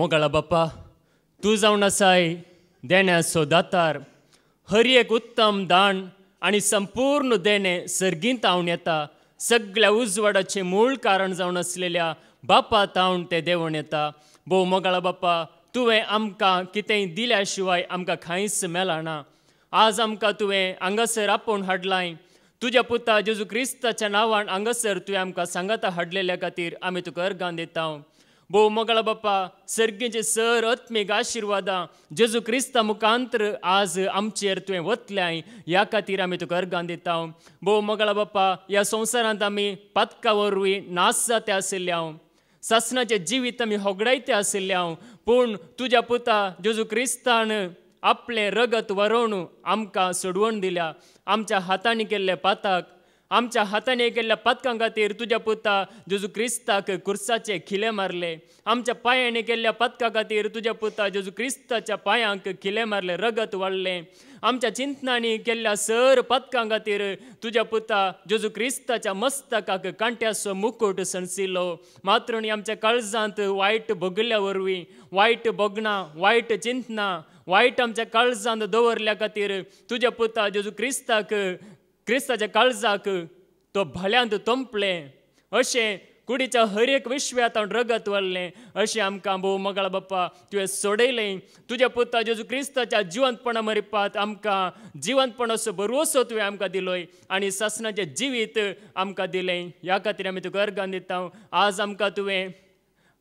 मोगाळा बाप्पा, तू जावन आसाय देण्याचो दातार. हर एक उत्तम दान आणि संपूर्ण देणे सर्गींत हांव येता. सगळ्या उजवाडाचे मूळ कारण जावन असलेल्या बापा तावन ते देवण येता. भोव मोगाळा बाप्पा, तुवें आमकां कितेंय दिल्या शिवाय आमकां कांयच मेळना. आज आमकां तुवें हांगासर आपोवन हाडलाय. तुज्या पुता जेजू क्रिस्ताच्या नांवान हांगासर तुवें आमकां सांगाता हाडलेल्या खातीर आमी तुका अर्गां दिता. भोव मोगाळा बाप्पा, सर्गेचे सर आत्मीक आशिर्वादां जेजू क्रिस्ता मुखांतर आज आमचेर तुवें वतल्याय, ह्या खातीर आमी तुका अर्गां दिता. भोव मोगाळा बाप्पा, ह्या संवसारांत आमी पातका वरवीं नास जाते आशिल्ले सासणाचे जिवीत आमी होगडायते आशिल्ले पूण तुज्या पुता जेजू क्रिस्तान आपलें रगत व्हरोवन आमकां सोडवण दिल्या. आमच्या हातांनी केल्ले पाताक, आमच्या हातांनी केल्ल्या पातकां खातीर तुज्या पुता जेजू क्रिस्ताक कुर्साचे खिले मारले. आमच्या पांयांनी केल्ल्या पातकां खातीर तुज्या पुता जेजू क्रिस्ताच्या पांयांक खिले मारले, रगत वाडलें. आमच्या चिंतनांनी केल्ल्या सर पातकां खातीर तुज्या पुता जेजू क्रिस्ताच्या मस्तकाक कांट्याचो मुकुट सणसिल्लो. मात्र आमच्या काळजांत वायट भोगिल्ल्या वरवीं, वायट भोगणां, वायट चिंतनां, वायट आमच्या काळजांत दवरल्या खातीर तुज्या पुता जेजू क्रिस्ताच्या काळजाक तो भल्यांत तंपलें. अशें कुडीच्या हर एक विश्व्यात रगत वाडलें. अशें आमकां भोव मोगाळा बाप्पा तुवें सोडयलें. तुज्या पुता जेजू क्रिस्ताच्या जिवंतपणा मरिपात आमकां जिवंतपणाचो भरवोसो तुवें आमकां दिलोय आनी सासणाचें जिवीत आमकां दिलें. ह्या खातीर आमी तुका अर्गां दिता. आज आमकां तुवें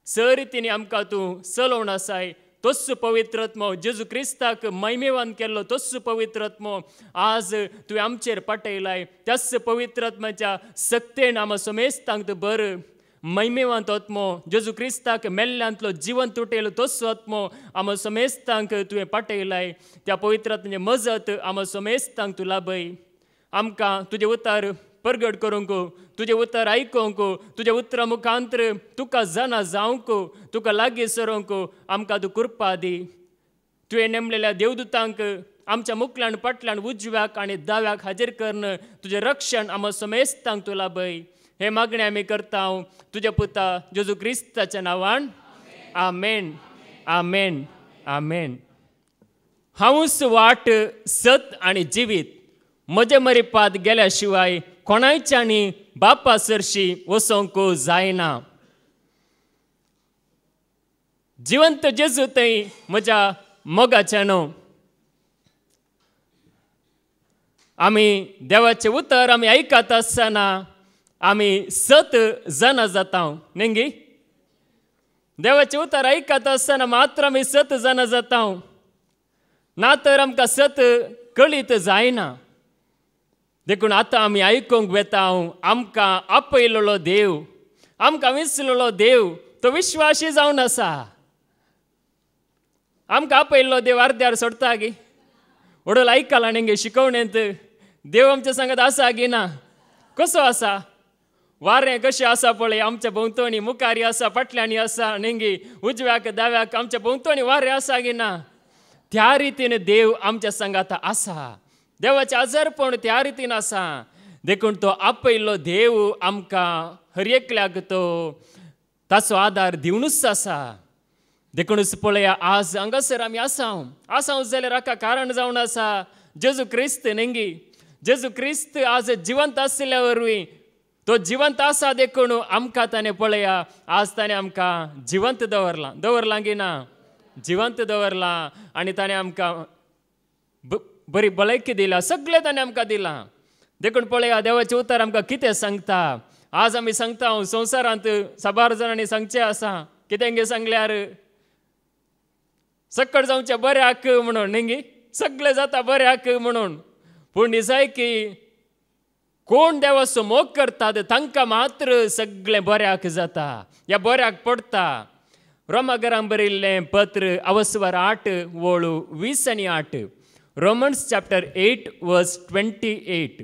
सरितीनी आमकां तूं चलोवन आसाय. तोच पवित्रत्मो जेजू क्रिस्ताक महिमेवान केल्लो तोच पवित्रत्मो आज तुवें आमचेर पाठयलाय. त्याच पवित्रत्म्याच्या सक्तेन आमी समेस्तांक तूं बर महिमेवान आत्मो जेजू क्रिस्ताक मेल्ल्यांतलो जिवंत तुटयलो तोच आत्मो आमी समेस्तांक तुवें पाठयलाय. त्या पवित्रत्म्याचे मजत आमी समेस्तांक तूं लाभय. आमकां तुजें उतर प्रगट करूंक, तुजें उतर आयकूंक, तुज्या उतरा मुखांतर तुका जाणा जावंक, तुका लागीं सरोंक आमकां तूं कृपा दी. तुवें नेमलेल्या देवदूतांक आमच्या मुखल्यान फाटल्यान उजव्याक आनी दाव्याक हाजीर करन तुजें रक्षण आमी समेस्तांक तूं लाभय. हे मागणें आमी करता तुज्या पुता जेजू क्रिस्ताच्या नांवान. आमेन, आमेन, आमेन. हांवूच वाट, सत आनी जिवीत. म्हजे मरिपात गेल्या शिवाय कोणायच्यानी बापा सरशी वसोंक जायना. जिवंत जेजू थंय म्हज्या मोगाचें न्हू. आमी देवाचें उतर आमी आयकत आसतना आमी सत जाणां जाता न्ही. देवाचें उतर आयकत आसतना मात्र आमी सत जाणां जाता, ना तर आमकां सत कळीत जायना. देखून आतां आमी आयकूंक वेता आमकां आपयलेलो देव, आमकां विसरलेलो देव तो विश्वासी जावन आसा. आमकां आपयल्लो देव अर्द्यार सोडता गे. वडोल आयकला न्ही शिकवणेंत देव आमच्या सांगत आसा गी ना. कसो आसा? वारें कशें आसा पळय आमच्या भोंवतणी, मुखारी आसा, फाटल्यानी आसा न्ही, उजव्याक दाव्याक आमच्या भोंवतणी वारें आसा गी ना. त्या रितीन देव आमच्या सांगात आसा. देवाचें आजारपण त्या रितीन आसा. देखून तो आपयल्लो देव आमकां हर एकल्याक तो ताचो आदार दिवनूच आसा. देखूनच पळया आज हांगासर आमी आसा जाल्यार हाका कारण जावन आसा जेजू क्रिस्त न्ही. जेजू क्रिस्त आज जिवंत आशिल्ल्या वरवीं तो जिवंत आसा. देखून आमकां ताणें पळया आज ताणें आमकां जिवंत दवरलां गी ना, जिवंत दवरलां. आनी ताणें आमकां बरी भलायकी दिला, सगळें ताणें आमकां दिलां. देखून पळया देवाचें उतर आमकां कितें सांगता. आज आमी सांगता संवसारांत साबार जाणांनी सांगचें आसा कितें सांगल्यार सक्कड जावचें बऱ्याक म्हणून न्ही, सगळें जाता बऱ्याक म्हणून. पूण दिसाय की कोण देवाचो मोग करतात तांकां मात्र सगळें बऱ्याक जाता, ह्या बऱ्याक पडटा. रोमाकारांक बरयल्लें पत्र अवस्वर 8 वळू 20 आनी 8. रोमन्स चॅप्टर 8 वर्स 28.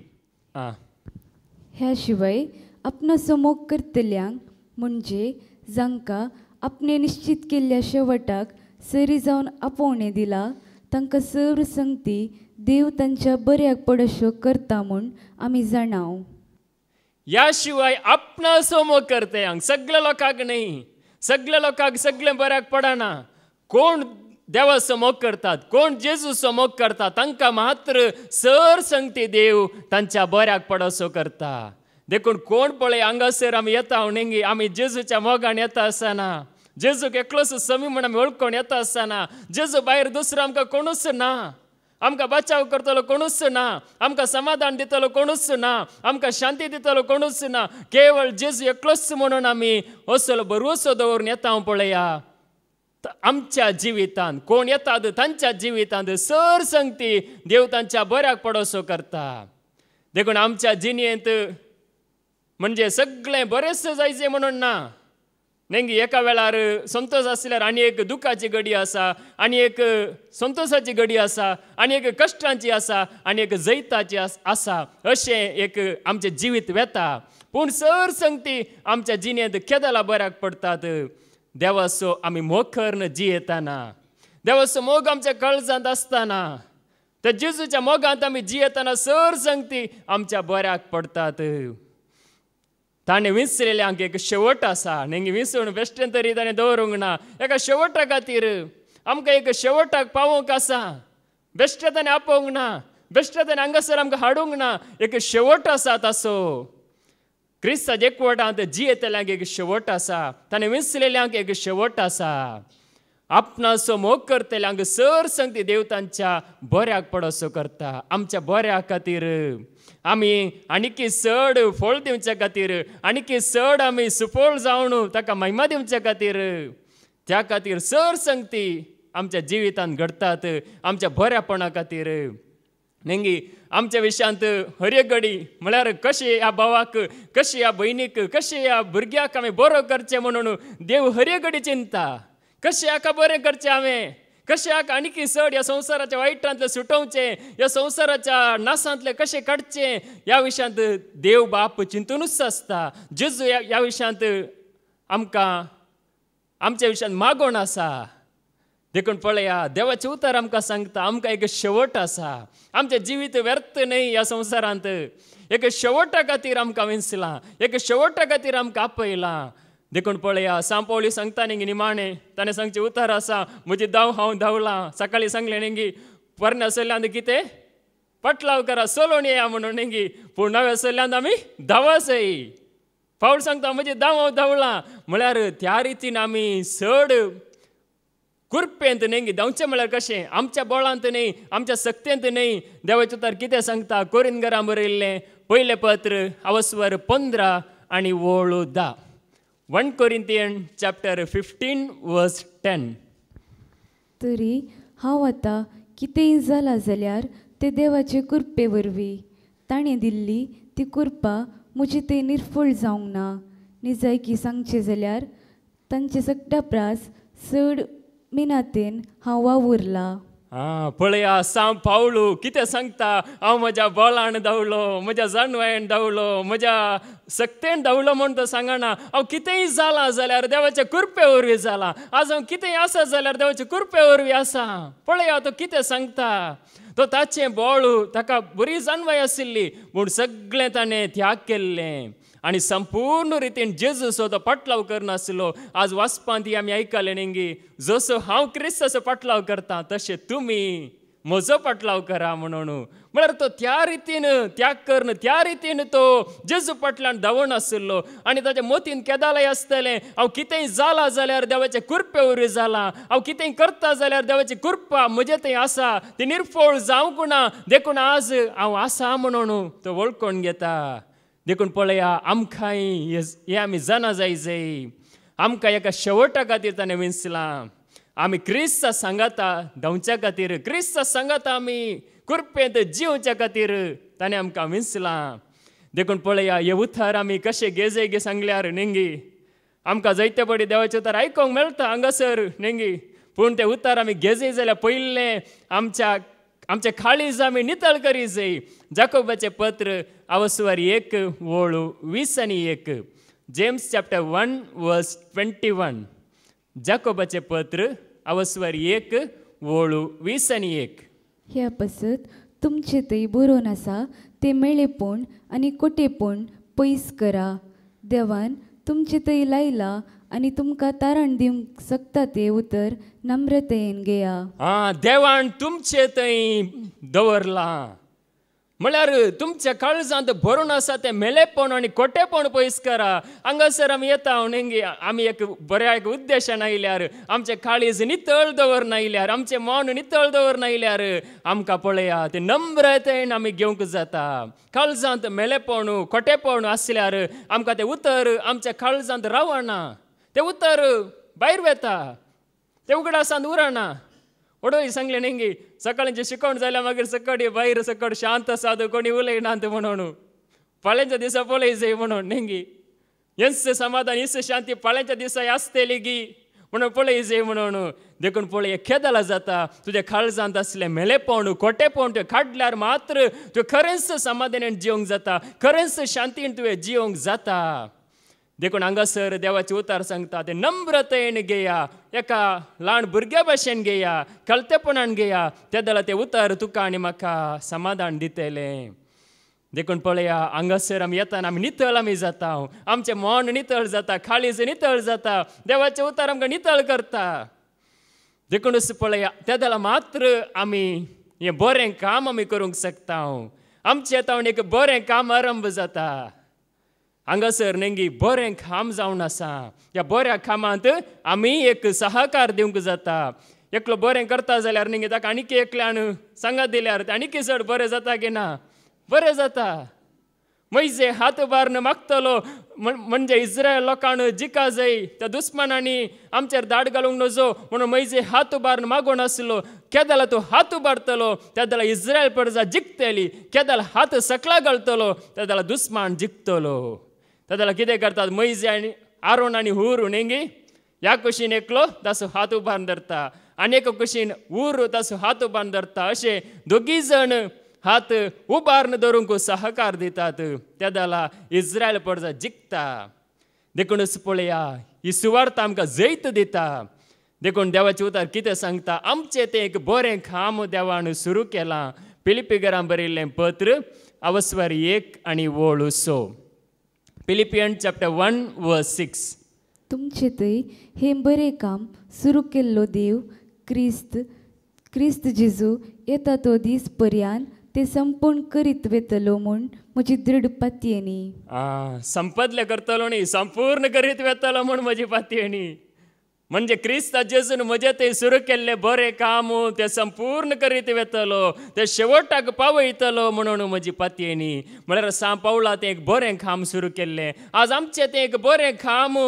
ह्या शिवाय आपणाचो मोग करतल्यांक म्हणजे जांकां आपणे निश्चित केल्ल्या शेवटाक सरी जावन आपोवणें दिला तांकां सर्व संगती देव तांच्या बऱ्याक पडश्यो करता म्हूण आमी जाणाव. ह्या शिवाय आपणाचो मोग करतल्यांक, सगळ्या लोकांक न्ही, सगळ्या लोकांक सगळें बऱ्याक पडना. कोण देवाचो मोग करतात, कोण जेजूचो मोग करता, तांकां मात्र सर संगती देव तांच्या बऱ्याक पडोसो करता. देखून कोण पळय हांगासर आमी येता म्हणगी आमी जेजूच्या मोगान येता आसतना, जेजूक एकलोच समी म्हण आमी वळखून येता आसतना, जेजू भायर दुसरो आमकां कोणूच ना, आमकां बचाव करतलो कोणूच ना, आमकां समाधान दितलो कोणूच ना, आमकां शांती दितलो कोणूच ना, केवळ जेजू एकलोच म्हणून आमी असलो भरवसो दवरून येता पळया. आमच्या जिवितांत कोण येतात तांच्या जिवितांत सर संगती देव तांच्या बऱ्याक पडोसो करता. देखून आमच्या जिणेंत म्हणजे सगळें बरेंच जायचें म्हणून ना. नेंगी एका वेळार संतोष आसल्यार आनी एक दुखाची घडी आसा, आनी एक संतोषाची घडी आसा, आनी एक कश्टांची आसा, आनी एक जैताची आसा. अशें एक आमचें जिवीत वेता. पूण सर संगती आमच्या जिणेंत केदाला बऱ्याक पडटात. देवाचो आमी मोग करून जियेतना, देवाचो मोग आमच्या काळजांत आसतना, त्या जेजूच्या मोगांत आमी जियेतना सर संगती आमच्या बऱ्याक पडटात. ताणें विसरलेल्यांक एक शेवट आसा. नेंगी विसरून बेश्टें तरी ताणें दवरूंक ना. एका शेवटा खातीर आमकां एक शेवटाक पावोवंक आसा. बेश्टें ताणें आपोवंक ना, बेश्टें ताणें हांगासर आमकां हाडूंक ना. एक शेवट आसा ताचो. क्रिस्ताच्या एकवटांत जियेतल्यांक एक शेवट आसा. ताणें विसरलेल्यांक एक शेवट आसा. आपणाचो मोग करतल्यांक सर संगती देव तांच्या बऱ्याक पडोसो करता. आमच्या बऱ्या खातीर आमी आनीक चड फळ दिवच्या खातीर, आनीक चड आमी सुफळ जावन ताका महिमा दिवच्या खातीर, त्या खातीर सर संगती आमच्या जिवितांत घडटात आमच्या बऱ्यापणा खातीर. नेंगी आमच्या विशयांत हर एक घडी म्हळ्यार कशें ह्या भावाक, कशें ह्या भयणीक, कशें ह्या भुरग्याक आमी बरो करचें म्हणून देव हर एक घडी चिंता. कशें हाका बरें करचें हांवें, कशें हाका आनीक चड ह्या संवसाराच्या वायटांतले सुटोवचें, ह्या संवसाराच्या नासांतले कशें काडचें, ह्या विशयांत देव बाप चिंतूनच आसता. जेजू ह्या विशयांत आमकां आमच्या विशयांत मागोवन आसा. देखून पळया देवाचें उतर आमकां सांगता आमकां एक शेवट आसा. आमचें जिवीत व्यर्थ न्हय ह्या संवसारांत. एक शेवटा खातीर आमकां विंचलां, एक शेवटा खातीर आमकां आपयलां. देखून पळया सांपोवली सांगता न्ही निमाणें ताणें सांगचें उतर आसा, म्हजी धांव हांव धांवलां. सकाळीं सांगलें न्ही परण्या सल्ल्यांत कितें पटलाव करा, सोलोवन येया म्हणून न्ही, पूण नव्या सल्ल्यांत आमी धांवासय. पावल सांगता म्हजी धांव हांव धांवलां. म्हळ्यार त्या रितीन आमी चड कुरपेंत न्ही धांवचें म्हळ्यार कशें, आमच्या बळांत न्ही, आमच्या सक्तेंत न्ही. देवाचें उतर कितें सांगता, कोरिंथकारां बरयल्लें पयलें पत्र अवस्वर 15 आनी 10. 1 Corinthians chapter 15 verse 10. तरी हांव आतां कितेंय जालां जाल्यार ते देवाचे कृपे वरवीं. ताणें दिल्ली ती कृपा म्हजी ते निर्फळ जावंक ना. निजायकी सांगचें जाल्यार तांचे सगळ्या प्रास चड मिनातेन हांव वावुरला. पळया सांव पावलू कितें सांगता, हांव म्हज्या बळान धांवलो, म्हज्या जाणवायेन धांवलो, म्हज्या सक्तेन धांवलो म्हूण तो सांगना. हांव कितेंय जालां जाल्यार देवाच्या कृपे वरवीं जालां. आज हांव कितेंय आसा जाल्यार देवाच्या कृपे वरवीं आसा. पळया तो कितें सांगता. तो ताचें बळ ताका बरी जाणवाय आशिल्ली, पूण सगळें ताणें त्याग केल्लें आनी संपूर्ण रितीन जेजूचो तो पाटलाव करनासलो. आज वाचपांत आमी आयकलें न्ही, जसो हांव क्रिस्ताचो पाटलाव करता तशें तुमी म्हजो पाटलाव करा म्हणून. म्हळ्यार तो त्या रितीन त्याग करन, त्या रितीन तो जेजू पाटलान धांवून आसलो. आनी ताच्या मोतीन केदालय आसतलें, हांव कितेंय जालां जाल्यार देवाचे कृपे वरवीं जालां. हांव कितेंय करता जाल्यार देवाची कृपा म्हजे थंय आसा, ती निर्फळ जावंक ना. देखून आज हांव आसा म्हणून तो वळखून घेता. देखून पळया आमकांय हे आमी जाणा जाय. आमकां एका शेवटा खातीर ताणें विंचलां. आमी क्रिस्ता सांगाता धांवच्या खातीर, क्रिस्ता सांगाता आमी कृपेंत जिवच्या खातीर ताणें आमकां विंचलां. देखून पळया हे उतर आमी कशें गेजे सांगल्यार न्ही, आमकां जायते पडी देवाचें उतर आयकोंक मेळटा हांगासर न्ही, पूण तें उतर आमी गेजे जाल्यार पयलें आमचे काळीज आमी नितळ करी जाय. जाकोबाचें पत्र अवस्वर 1:20 जेम्स चॅप्टर 1:21. जाकोबाचें पत्र अवस्वर 1:20. ह्या पासत तुमचे थंय बरोवन आसा ते मेळेपण आनी कोटेपण पयस करा. देवान तुमचे थंय लायला आनी तुमकां तारण दिवंक शकता तें उतर नम्रतेन घेया. देवान तुमचे थंय दवरलां म्हळ्यार तुमच्या काळजांत भरून आसा तें मेलेपण आनी खोटेपण पयस करा. हांगासर आमी येता नेंगी आमी एक बऱ्या एक उद्देशान आयल्यार आमचे काळीज नितळ दवरना आयल्यार आमचें मन नितळ दवरना आयल्यार आमकां पळया तें नम्रतेन आमी घेवंक जाता. काळजांत मेलेपण खोटेपण आसल्यार आमकां तें उतर आमच्या काळजांत रावना. तें उतर भायर वेता, तें उगडासांत उरना. वडोळी सांगलें नेंगी सकाळींचे शिकवण जाल्या मागीर सकडी भायर सकड शांत साद कोणी उलयनात म्हणून फाल्यांच्या दिसा पळय जाय म्हणून नेंगी येस समाधान येस शांती फाल्यांच्या दिसा आसतली गी म्हणून पळय जाय म्हणून देखून पळय खेदाला जाता. तुज्या काळजांत असलें मेलेपण खोटेपण तुवें काडल्यार मात्र तुवें खरेंच समाधानान जिवंक जाता, खरेंच शांतीन तुवें जिवंक जाता. देखून हांगासर देवाचे उतार सांगता ते नम्रतेन घेया, एका ल्हान भुरग्या भाशेन घेया, कळतेपणान घेया. त्या दला ते उतार तुका आनी म्हाका समाधान दितलें. देखून पळया हांगासर आमी येताना आमी नितळ आमी जाता, आमचें मन नितळ जाता, काळीज नितळ जाता. देवाचे उतार आमकां नितळ करता. देखूनच पळया त्या दला मात्र आमी हें बरें काम आमी करूंक शकता. आमचें येता एक बरें काम आरंभ जाता. हांगासर नेंगी बरें काम जावन आसा. ह्या बऱ्या कामांत आमी एक सहकार दिवंक जाता. एकलो बरें करता जाल्यार नेंगी ताका आनीक एकल्यान सांगात दिल्यार तें आनीक चड बरें जाता की ना? बरें जाता. मैजे हात बारन मागतलो म्हणजे इस्रायल लोकांक जिका जाय त्या दुस्मानांनी आमचेर धाड घालूंक नजो म्हणून मैजे हात बारन मागून आसलो. केदाला तूं हात उबारतलो त्या जाल्यार इस्रायल प्रजा जिखतली. केदाला हात सकला घालतलो त्या जाल्यार दुस्मान जिखतलो. त्या जाल्यार कितें करतात मैजे आनी आरोन आनी हूर नेंगी ह्या कुशीन एकलो ताचो हात उबारून धरता आनी एका कुशीन हूर ताचो हात उबारून धरता. अशें दोगी जण हात उबारून धरूंक सहकार दितात. त्या जाल्यार इस्रायल प्रजा जिखता. देखूनच पळया ही सुवार्थ आमकां जैत दिता. देखून देवाचे उतार कितें सांगता आमचें तें एक बरें काम देवान सुरू केलां. फिलिपियरां बरयल्लें पत्र अवस्वर 1 आनी वोळ 6. फिलिपियन चॅप्टर 1 वर्स 6. तुमचे थंय हें बरें काम सुरू केल्लो देव क्रिस्त जेजू येता तो दीस पर्यान ते संपूर्ण करीत वेतलो म्हूण म्हजी दृढ पातयेनी. संपदले करतलो न्ही, संपूर्ण करीत वेतलो म्हूण म्हजी पातयेनी. म्हणजे क्रिस्ता जेजून म्हजे थंय सुरू केल्ले बरें काम तें संपूर्ण करीत वेतलो, ते शेवटाक पावयतलो म्हणून म्हजी पातयेनी. म्हळ्यार सांव पावला तें एक बरें काम सुरू केल्लें. आज आमचें तें एक बरें काम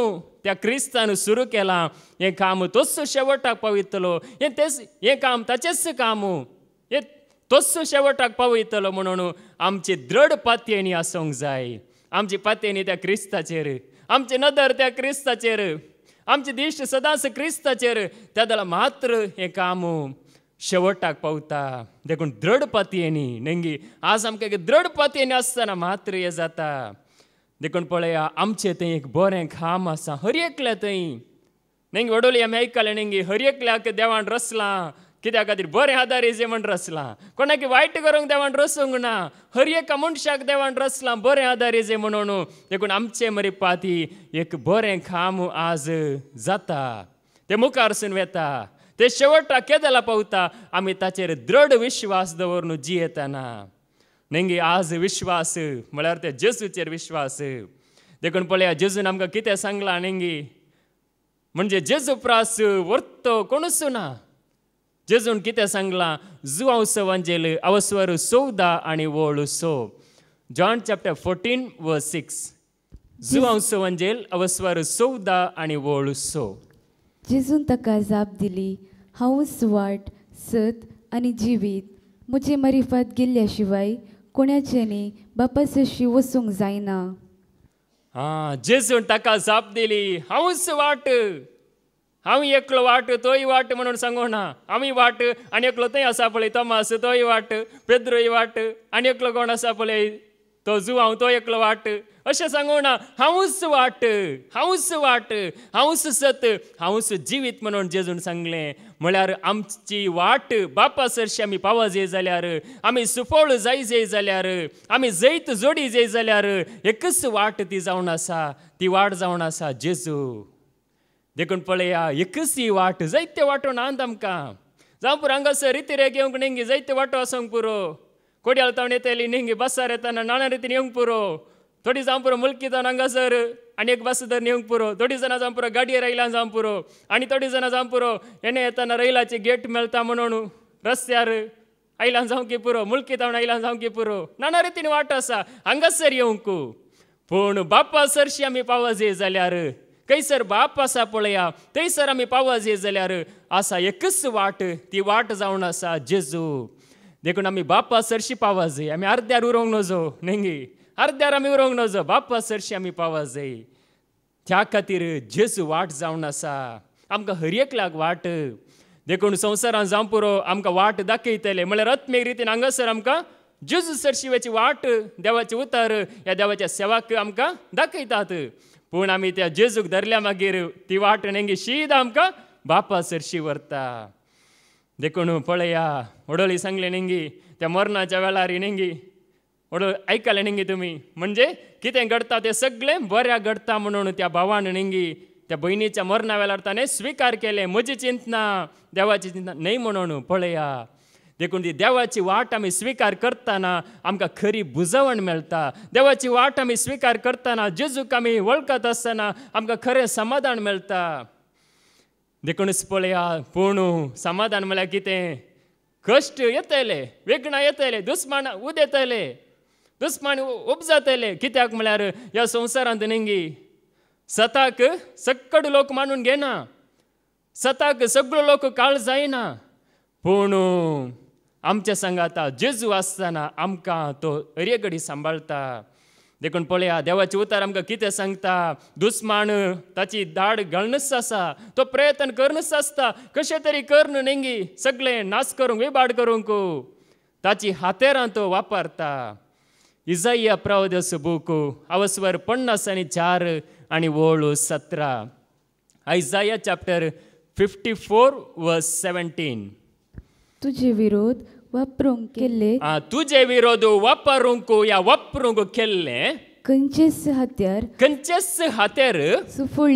त्या क्रिस्तान सुरू केलां. हें काम तोच शेवटाक पावयतलो. हें काम ताचेंच काम. हें तोच शेवटाक पावयतलो म्हणून आमची दृढ पातयेनी आसूंक जाय. आमची पातयेनी त्या क्रिस्ताचेर, आमची नदर त्या क्रिस्ताचेर, आमचे दिश्ट सदांच क्रिस्ताचेर. त्या जाल्यार मात्र हें काम शेवटाक पावता. देखून दृढ पातयेनी नेंगी आज आमकां एक दृढ पातयेनी आसतना मात्र हें जाता. देखून पळया आमचें तें एक बरें काम आसा हर एकल्या थंय. नेंगी वडोली आमी आयकलें नेंगी हर एकल्याक देवान रचलां. कित्या खातीर बरें आदार येजे म्हण रचलां. कोणाक वायट करूंक देवान रचूंक ना. हर एका मनशाक देवान रचलां बरें आदार येजे म्हणून. देखून आमचें मरे पाती एक बरें काम आज जाता. तें मुखारसून वेता, तें शेवटाक केदाला पावता. आमी ताचेर दृढ विश्वास दवरून जियेतना नेंगी आज विश्वास म्हळ्यार ते जेजूचेर विश्वास. देखून पळया जेजून आमकां कितें सांगलां नेंगी म्हणजे जेजू प्रास व्हरतो कोणूच ना. जेजून कितें सांगलां जुआंव एवंजेल अवस्वर 14 आनी वोळ 6. जॉन चॅप्टर 14 वर्स 6. जुआंव एवंजेल अवस्वर 14 आनी वोळ 6. जेजून ताका जाप दिली, हांवूच वाट सत आनी जिवीत. म्हजे मारिफात गेल्ल्या शिवाय कोणाच्यानी बापा सशी वचूंक जायना. जेजून ताका जाप दिली, हांवूच वाट. हांव एकलो वाट तोय वाट म्हणून सांगो ना. आमी वाट आनी एकलो थंय आसा पळय तोमास तोय वाट, पेद्रोय वाट आनी एकलो कोण आसा पळय तो जुआंव तो एकलो वाट. अशें सांगो ना. हांवूच वाट, हांवूच वाट, हांवूच सत, हांवूच जिवीत म्हणून जेजून सांगलें. म्हळ्यार आमची वाट बापा सरशी आमी पाव जाय जाल्यार, आमी सुफळ जाय जाल्यार, आमी जैत जोडी जाय जाल्यार एकच वाट ती जावन आसा. ती वाट जावन आसा जेजू. देखून पळया एकच ही वाट जायते वाटो नांद आमकां जावं पुरो हांगासर रिती रेख येवंक नेंगी जायते वाटो आसूंक पुरो कोडयाळ तावन येतली नेंगी बसार येताना नाना रितीन येवंक पुरो थोडी जावं पुरो मुल्की जावन हांगासर आनी एक बस धरून येवंक पुरो थोडी जाणां जावं पुरो गाडयेर आयलां जावं पुरो आनी थोडी जाणां जावं पुरो येणे येताना रेलाची गेट मेळटा म्हणून रस्त्यार आयलां जावं की पुरो मुल्की जावन आयलां जावं की पुरो नाना रितीन वाट आसा हांगासर येवंक पूण बापा सरशी आमी पावजे जाल्यार खंयसर बाप आसा पळया थंयसर आमी पावजे जाल्यार आसा एकच वाट ती वाट जावन आसा जेजू देखून आमी बापा सरशी पावजे आमी अर्द्यार उरोंक नजो नेंगी अर्द्यार आमी उरोंक नजो बापा सरशी आमी पावजे त्या खातीर जेजू वाट जावन आसा आमकां हर एकल्याक वाट देखून संवसारांत जावं पुरो आमकां वाट दाखयतले म्हळ्यार आत्मीक रितीन हांगासर आमकां जेजू सरशिवाची वाट देवाचे उतर ह्या देवाच्या सेवाक आमकां दाखयतात पूण आमी त्या जेजूक धरल्या मागीर ती वाट नेंगी शीद आमकां बापा सरशी व्हरता देखून पळया वडोळी सांगले नेंगी त्या मरणाच्या वेळार नेंगी वडोळ आयकले नेंगी तुमी म्हणजे कितें घडता तें सगळें बऱ्याक घडता म्हणून त्या भावान नेंगी त्या भयणीच्या मरणा वेळार ताणें स्विकार केलें म्हजी चिंतना देवाची चिंतना न्हय म्हणून पळया देखून ती देवाची वाट आमी स्विकार करतना आमकां खरी बुजवण मेळटा देवाची वाट आमी स्विकार करतना जेजूक आमी वळखत आसतना आमकां खरें समाधान मेळटा देखूनच पळया पूण समाधान म्हळ्यार कितें कश्ट येतले वेगणां येतले दुस्मान उदेतले दुस्मान उपजातले कित्याक म्हळ्यार ह्या संवसारांत नेंगी सताक सक्कड लोक मानून घेना सताक सगळो लोक काळ जायना पूण आमच्या सांगात जेजू आसतना आमकां तो अरेगडी सांबाळटा देखून पळया देवाचे उतर आमकां कितें सांगता दुस्मान ताची दाड घालनच आसा तो प्रयत्न करनच आसता कशें तरी करन नेंगी सगळें नाश करूंक विबाड करूंक ताची हातेरां तो वापरता इजाइया प्रवादीचो बूक आवस्वर 54 आनी वोळ 17 आयजाया चॅप्टर 54 वर्स 17 तुझे विरोध वापरूंक केल्ले तुझे विरोध वापरूंक या वापरूंक केल्ले खंयचेच हात्यार सुफळ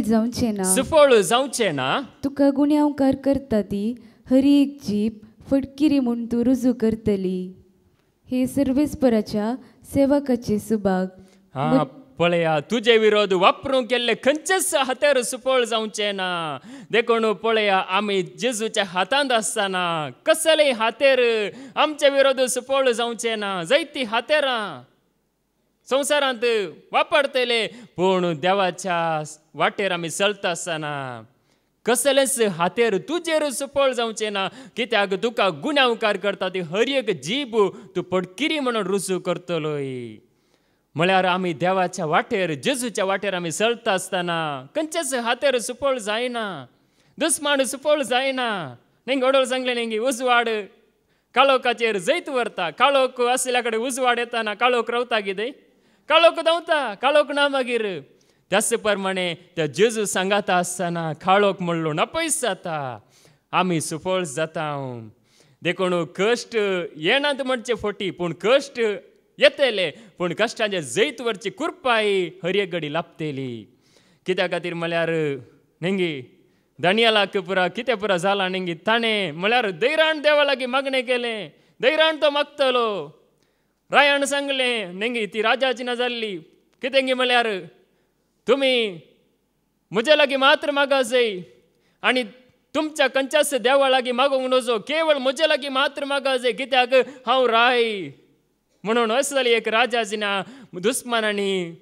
जावचे ना तुका गुन्यांवकार करता ती हरी एक जीप फटकिरी म्हूण तूं रुजू करतली हे सर्वेस्पराच्या सेवकाचे सुभाग पळया तुझे विरोध वापरूंक केल्ले खंयचेच हात्यार सुफळ जावचे ना देखून पळया आमी जेजूच्या हातांत आसतना कसलेय हातेर आमचे विरोध सुफळ जावचे ना जायती हातेरां संवसारांत वापरतले पूण देवाच्या वाटेर आमी चलता आसतना कसलेच हातेर तुजेर सुफळ जावचे ना कित्याक तुका गुन्यांवकार करता ती हर एक जीब तूं पडकिरी म्हणून रुजू करतलोय म्हळ्यार आमी देवाच्या वाटेर जेजूच्या वाटेर आमी चलता आसतना खंयचेच हातेर सुफळ जायना दुस्मान सुफळ जायना नेंगी ओडोळ सांगले नेंगी उजवाड काळोखाचेर जैत व्हरता काळोख आसल्या कडेन उजवाड येताना काळोख रावता कितें काळोख धांवता काळोख ना मागीर त्याच प्रमाणे त्या जेजू सांगाता आसतना काळोख म्हणलो नापयस जाता आमी सुफळ जाता देखून कश्ट येनात म्हणचे फोटी पूण कश्ट येतले पूण कश्टाचे जैत वरची कुरपाय हर एक घडी लाभतेली कित्या खातीर म्हळ्यार नेंगी दानियालाक पुरा कितें पुरा जाला नेंगी ताणें म्हळ्यार दैराण देवा लागीं मागणें केलें दैराण तो मागतलो रायान सांगलें नेंगी ती राजाची ना जाल्ली कितें गी म्हळ्यार तुमी म्हजे लागीं मात्र मागा जाय आनी तुमच्या खंयच्याच देवा लागीं मागोंक नजो केवळ म्हजे लागीं मात्र मागा जाय कित्याक हांव राय म्हणून असली एक राजाची ना दुस्मानांनी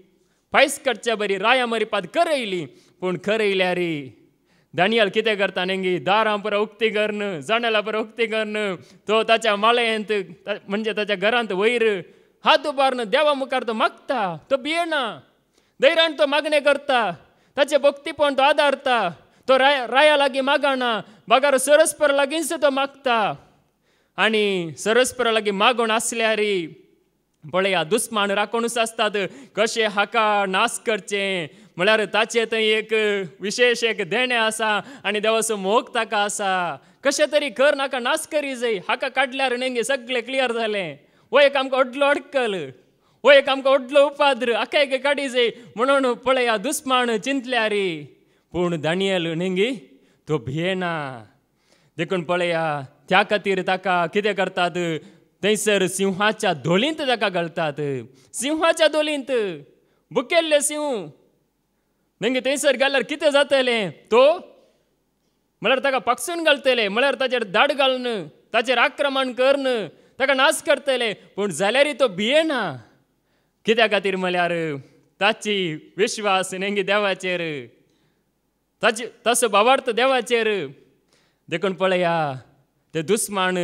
पायस काडच्या बरी राया मरिपात करयली पूण करयल्यार दानियल कितें करता नेंगी दारां पुरो उक्ती करन जाणेला पुरो उक्ती करन तो ताच्या माळयेंत म्हणजे ताच्या घरांत वयर हात उबारन देवा मुखार तो मागता तो भियेना दैराण तो मागणें करता ताचे भक्तीपण तो आदारता तो राया लागीं मागना बागार सरस्पर लागींच तो मागता आनी सरस्पर लागीं मागून आसल्यार पळया दुस्मान राखणूच आसतात कशें हाका नाश करचें म्हळ्यार ताचे थंय एक विशेष एक देणें आसा आनी देवाचो मोग ताका आसा कशें तरी कर नाका नाश करी जाय हाका काडल्यार नेंगे सगळें क्लियर जालें हो एक आमकां व्हडलो अडकल हो एक आमकां व्हडलो उपाद्र आख्या काडी जाय म्हणून पळया दुस्मान चिंतल्यार पूण दानियल नेंगी तो भियेना. देखून पळया त्या खातीर ताका कितें करतात, थंयसर सिंहाच्या दोलींत ताका घालतात. सिंहाच्या दोलींत बुकेल्ले सिंह नेंगे थंयसर गेल्यार कितें जातलें, तो म्हळ्यार ताका पाकसून घालतले, म्हळ्यार ताचेर दाड घालून ताचेर आक्रमण करून ताका नाश करतले. पूण जाल्यारय तो भियेना. कित्या खातीर म्हळ्यार ताची विश्वास नेंगी देवाचेर, ताची तसो भावार्थ देवाचेर. देखून पळया ते दुस्मान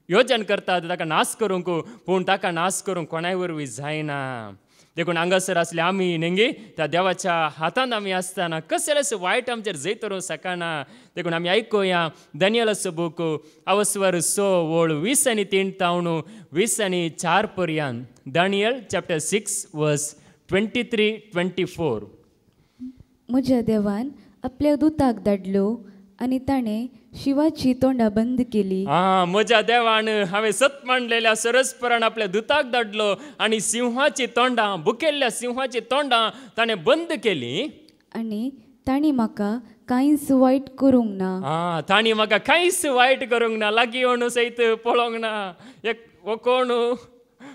योजन करतात ताका नाश करूंक, पूण ताका नाश करूंक कोणाय वरवीं जायना. देखून हांगासर आसले आमी नेंगी त्या देवाच्या हातांत आमी आसतना कसलें वायट आमचेर जैत करूंक शकना. देखून आमी आयकुया दानियेलाचो बूक अवस्वर 6 ओळ 20 आनी 3 तावन 20 आनी 4 पर्यंत. दानियल चॅप्टर 6 वर्स 23-24. म्हज्या देवान आपल्या दुताक धाडलो आनी ताणें शिवाची तोंडां बंद केली. म्हज्या देवान हांवें सत मांडलेल्या सरस्परान आपल्या दुताक धाडलो आनी सिंहाची तोंडां, बुकेल्ल्या सिंहाची तोंडां ताणें बंद केली. आनी तांणी म्हाका कांयच वायट करूंक ना. तांणी म्हाका कांयच वायट करूंक ना. लागीं येवन सयत पळोवंक ना, एक कोण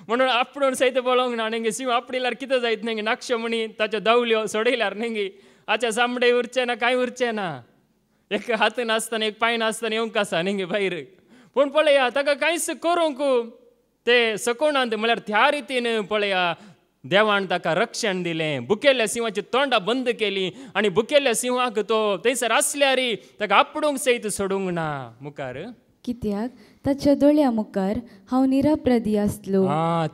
म्हणून आपणून सयत पळोवंक ना. नेंगे सिंह आपडिल्यार कितें जायत नेंगे नाक्षो म्हणी ताच्यो दावल्यो सोडयल्यार नेंगी हाचे सामडे उरचे ना, कांय उरचें ना. एक हात नासतना एक पांय नासतना येवंक आसा नेंगे भायर. पूण पळया ताका कांयच करूंक ते सकूनांत, म्हळ्यार त्या रितीन पळया देवान ताका रक्षण दिलें. बुकेल्ल्या सिंहाची तोंडां बंद केली आनी बुकेल्ल्या सिंहाक तो थंयसर आसल्यारय ताका आपडूंक सयत सोडूंक ना मुखार. कित्याक ताच्या दोळ्या मुखार हांव निरापराधी आसलो.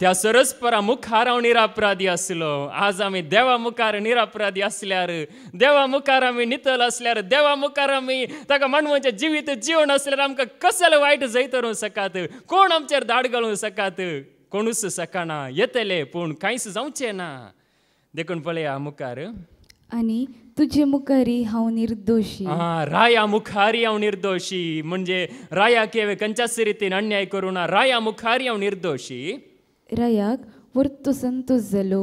त्या सरस्परा मुखार हांव निरापराधी आसलो. आज आमी देवा मुखार निरापराधी असल्यार, देवा मुखार आमी नितळ असल्यार, देवा मुखार आमी ताका मानवाचें जिवीत जीवन असल्यार आमकां कसलें वायट जैत करूंक सकात, कोण आमचेर दाड घालूंक सकात, कोणूच सकना. येतले पूण कांयच जावचें ना. देखून पळया मुखार. आनी तुजे मुखारी हांव निर्दोशी. राया मुखारी हांव निर्दोशी. म्हणजे रायाक खंयच्याच रितीन अन्याय करूं ना. राया मुखारी हांव निर्दोशी. रायाक वर्तो संतोष जालो.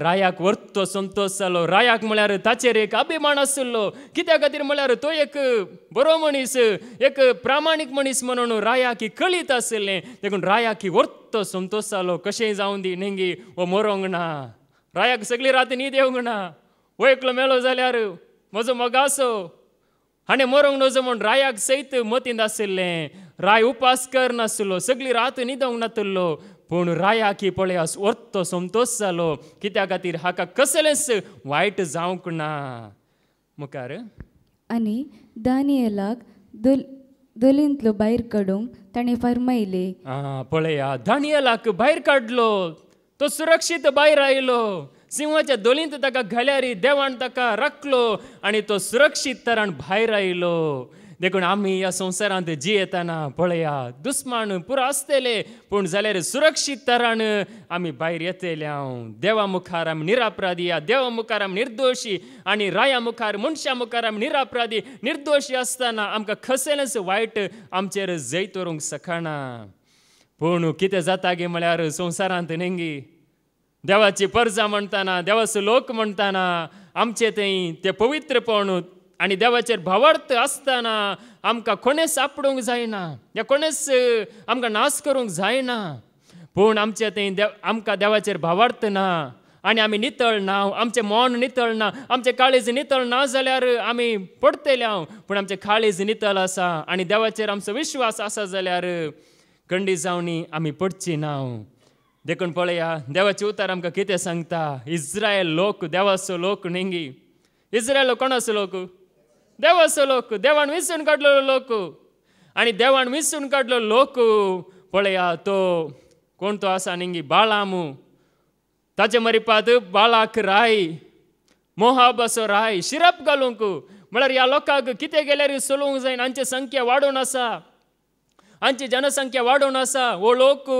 रायाक वर्तो संतोष जालो. रायाक म्हळ्यार ताचेर एक अभिमान आसलो. कित्या खातीर म्हळ्यार तो एक बरो मनीस, एक प्रामाणीक मनीस म्हणून रायाक कळीत आसलें. देखून रायाक वर्तो संतोष जालो. कशेंय जावं दी नेंगी वो मरोंक ना. रायाक सगळी रात न्हीद येवंक ना. वो एकलो मेलो जाल्यार म्हजो मोगासो हाणें मरोंक नजो म्हूण रायाक सयत मतींत आशिल्लें. राय उपास करनासलो, सगळी रात न्हिदोंक नासलो. पूण रायाक पळया वर्तो संतोष जालो. कित्या खातीर हाका कसलेंच वायट जावंक ना. मुखार. आनी दानियेलाक दोलींतलो भायर काडूंक ताणें फरमायलें. पळया दानियेलाक भायर काडलो. तो सुरक्षीत भायर आयलो. सिंहाच्या दोलींत ताका घाल्यार देवान ताका राखलो आनी तो सुरक्षीत तरान भायर आयलो. देखून आमी ह्या संवसारांत जियेतना पळया दुस्मान पुरो आसतले, पूण जाल्यार सुरक्षीत तरान आमी भायर येतले. देवा मुखार आमी निरापराधी, देवा मुखार आमी निर्दोशी आनी राया मुखार मनशा मुखार आमी निरापराधी निर्दोशी आसतना आमकां कसलेंच वायट आमचेर जैत करूंक शकना. पूण कितें जाता गे म्हळ्यार संवसारांत नेंगी देवाची परजा म्हणटाना, देवाचो लोक म्हणटाना आमचे थंय ते पवित्रपण आनी देवाचेर भावार्थ आसतना आमकां कोणेच सापडूंक जायना, या कोणेच आमकां नाश करूंक जायना. पूण आमचे थंय आमकां देवाचेर भावार्थ ना आनी आमी नितळ ना, आमचें मन नितळ ना, आमचें काळीज नितळ ना जाल्यार आमी पडटले. पूण आमचें काळीज नितळ आसा आनी देवाचेर आमचो विश्वास आसा जाल्यार खंडी जावनी आमी पडची ना. देखून पळया देवाचे उतार आमकां कितें सांगता. इस्रायल लोक देवाचो लोक नेंगी. इस्रायल कोणाचो लोक? देवाचो लोक. देवान विसरून काडलेलो लोक. आनी देवान विसरून काडलो लोक पळया तो कोण तो आसा नेंगी बाळाम. ताचे मरिपाद बाळाक राय, मोहाब असो राय शिरप घालूंक. म्हळ्यार ह्या लोकांक कितें गेल्यार चलोवंक जायना. हांची संख्या वाडोवन आसा, हांची जनसंख्या वाडोवन आसा. हो लोक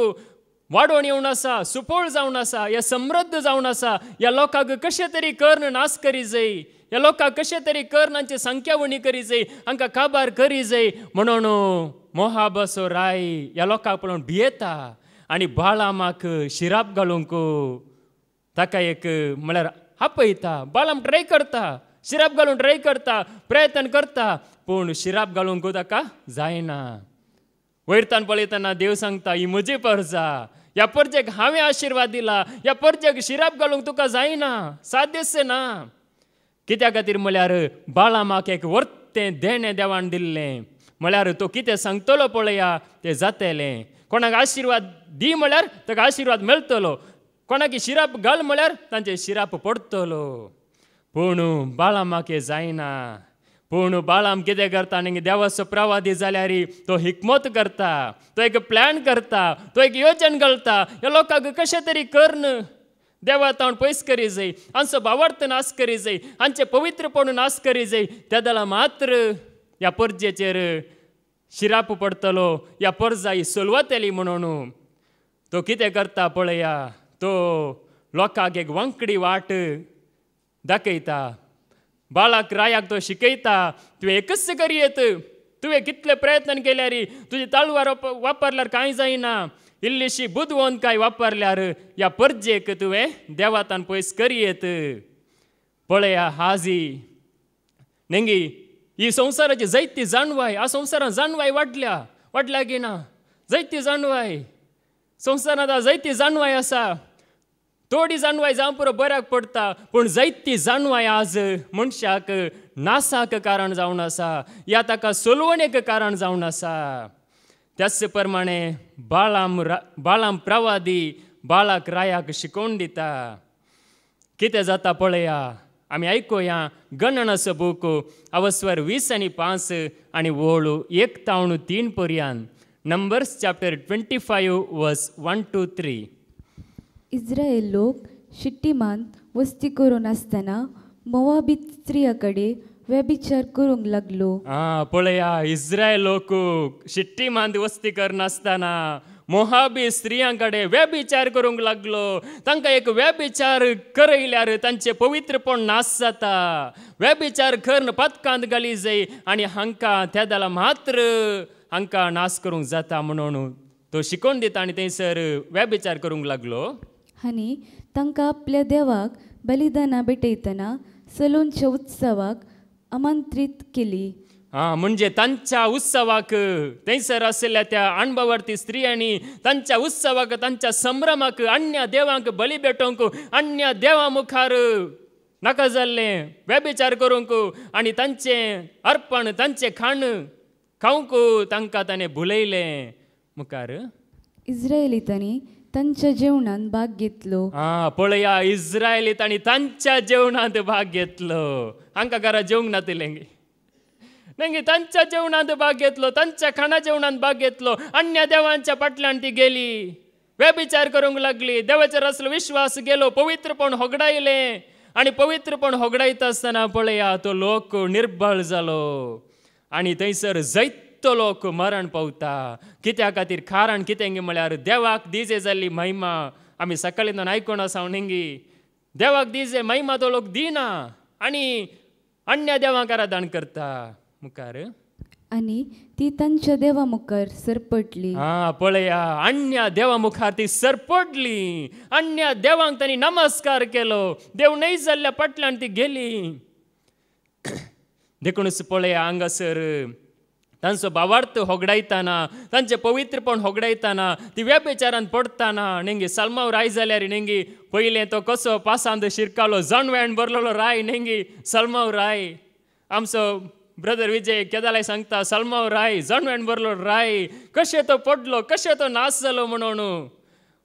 वाडोवन येवन आसा, सुपळ जावन आसा, हे समृद्ध जावन आसा. ह्या लोकांक कशें तरी कर्ण नाश करी जाय, ह्या लोकांक कशें तरी कर्ण हांची संख्या उणी करी जाय, हांकां काबार करी जाय म्हणून मोहाब असो राय ह्या लोकांक पळोवन भियेता आनी बाळामाक शिराप घालूंक ताका एक म्हळ्यार आपयता. बाळाम ट्राय करता शिराप घालून ट्राय करता, प्रयत्न करता, पूण शिराप घालूंक ताका जायना. वयरतान पळयतना देव सांगता, ही म्हजी परजा, ह्या परजेक हांवें आशिर्वाद दिला, ह्या परजेक शिराप घालूंक तुका जायना, साध्यच ना. कित्या खातीर म्हळ्यार बाळामाक एक वर्तें देणें देवान दिल्लें. म्हळ्यार तो कितें सांगतलो पळया तें जातलें. कोणाक आशिर्वाद दी म्हळ्यार ताका आशिर्वाद मेळटलो, कोणाक शिराप घाल म्हळ्यार तांचे शिराप पडटलो. पूण बाळामाक हें जायना. पूण बाळाम कितें करता, न्ही देवाचो प्रवादी जाल्यार तो हिकमत करता, तो एक प्लॅन करता, तो एक योजन घालता. ह्या लोकांक कशें तरी करन देवा तावन पयस करी जाय, हांचो भावार्थ नाश करी जाय, हांचे पवित्रपण नाश करी जाय. त्या दला मात्र ह्या परजेचेर शिराप पडटलो, ह्या परजा ही सोलवतली म्हणून तो कितें करता पळया. तो लोकांक एक वांकडी वाट दाखयता. बाळाक रायाक तो शिकयता, तुवें एकच करियेत, तुवें कितले प्रयत्न केल्यार, तुजी ताळवार वापरल्यार कांय जायना, इल्लीशी बुदवंत वापरल्यार ह्या परजेक तुवें देवातान पयस करियेत. पळया हाजी नेंगी ही संवसाराची जायती जाणवाय, ह्या संवसारांत जाणवाय वाडल्या की ना? जायती जाणवाय संवसारांत जायती जाणवाय आसा. थोडी जाणवाय जावं पुरो बऱ्याक पडटा, पूण जायती जाणवाय आज मनशाक नासाक कारण जावन आसा, या ताका सोलवणेक कारण जावन आसा. त्याच प्रमाणे बाळाम प्रवादी बाळाक रायाक शिकोवन दिता. कितें जाता पळया, आमी आयकुया. गणनाचो बूक अवस्वर 20 आणि 5 आणि वळू 1-3 पर्यंत. नंबर्स चॅप्टर 25 वर्स 1 to 3. इस्रायल लोक शिट्टीमान वस्ती करून आसतना मोवाबीत स्त्रिया कडेन व्यभिचार करूंक लागलो. पळया, इस्रायल लोक शिट्टीमान वस्ती करनासतना मोहाबी स्त्रियां कडेन व्यभिचार करूंक लागलो. तांकां एक व्यभिचार करयल्यार तांचे पवित्रपण नाश जाता. व्यभिचार करन पदकांत घाली जाय आनी हांकां त्या दला मात्र हांकां नाश करूंक जाता म्हणून तो शिकोवन दिता. आनी थंयसर व्यभिचार करूंक लागलो. आनी तांकां आपल्या देवाक बलिदानां भेटयतना सलोनच्या उत्सवाक आमंत्रीत केली. म्हणजे तांच्या उत्सवाक थंयसर आशिल्ल्या त्या अणभवर्ती स्त्रियांनी तांच्या उत्सवाक, तांच्या संभ्रमाक अन्य देवांक बली भेटोवंक, अन्य देवा मुखार नाका जाल्लें व्यभिचार करूंक आनी तांचें अर्पण, तांचें खाण खावंक तांकां ताणें भुलयलें. मुखार इस्रायलितांनी तांच्या जेवणांत भाग घेतलो. पळया, इस्रायलितांनी तांच्या जेवणांत भाग घेतलो. हांकां घरा जेवंक नातलें नेंगी तांच्या जेवणांत भाग घेतलो, तांच्या खाणा जेवणांत भाग घेतलो. अन्य देवांच्या फाटल्यान ती गेली, व्यभिचार करूंक लागली, देवाचेर असलो विश्वास गेलो, पवित्रपण होगडायलें. आनी पवित्रपण होगडायता आसतना पळया तो लोक निर्बळ जालो आनी थंयसर जायतो लोक मरण पावता. कित्या खातीर? कारण कितें म्हळ्यार देवाक दिजे जाल्ली महिमा आमी सकाळींतल्यान आयकून आसा नेंगी. देवाक दिजे महिमा तो लोक दिना आनी अन्य देवाक आराधन करता. मुखार आनी ती तांच्या देवा मुखार सरपटली. पळया, अन्य देवा मुखार ती सरपटली. अन्य देवांक तांणी नमस्कार केलो. देव नाही जाल्ल्या फाटल्यान ती गेली. देखूनच पळया, हांगासर तांचो भावार्थ होगडायतना, तांचें पवित्रपण होगडायतना, ती व्यभिचारान पडटाना नेंगी सल्माव राय जाल्यार नेंगी पयलें तो कसो पासांत शिरकालो, जणवेण भरलेलो राय नेंगी सल्माव राय. आमचो ब्रदर विजय केदालाय सांगता, सल्माव राय, जणवेण भरलो राय, कशें तो पडलो, कशें तो नाश जालो म्हणून.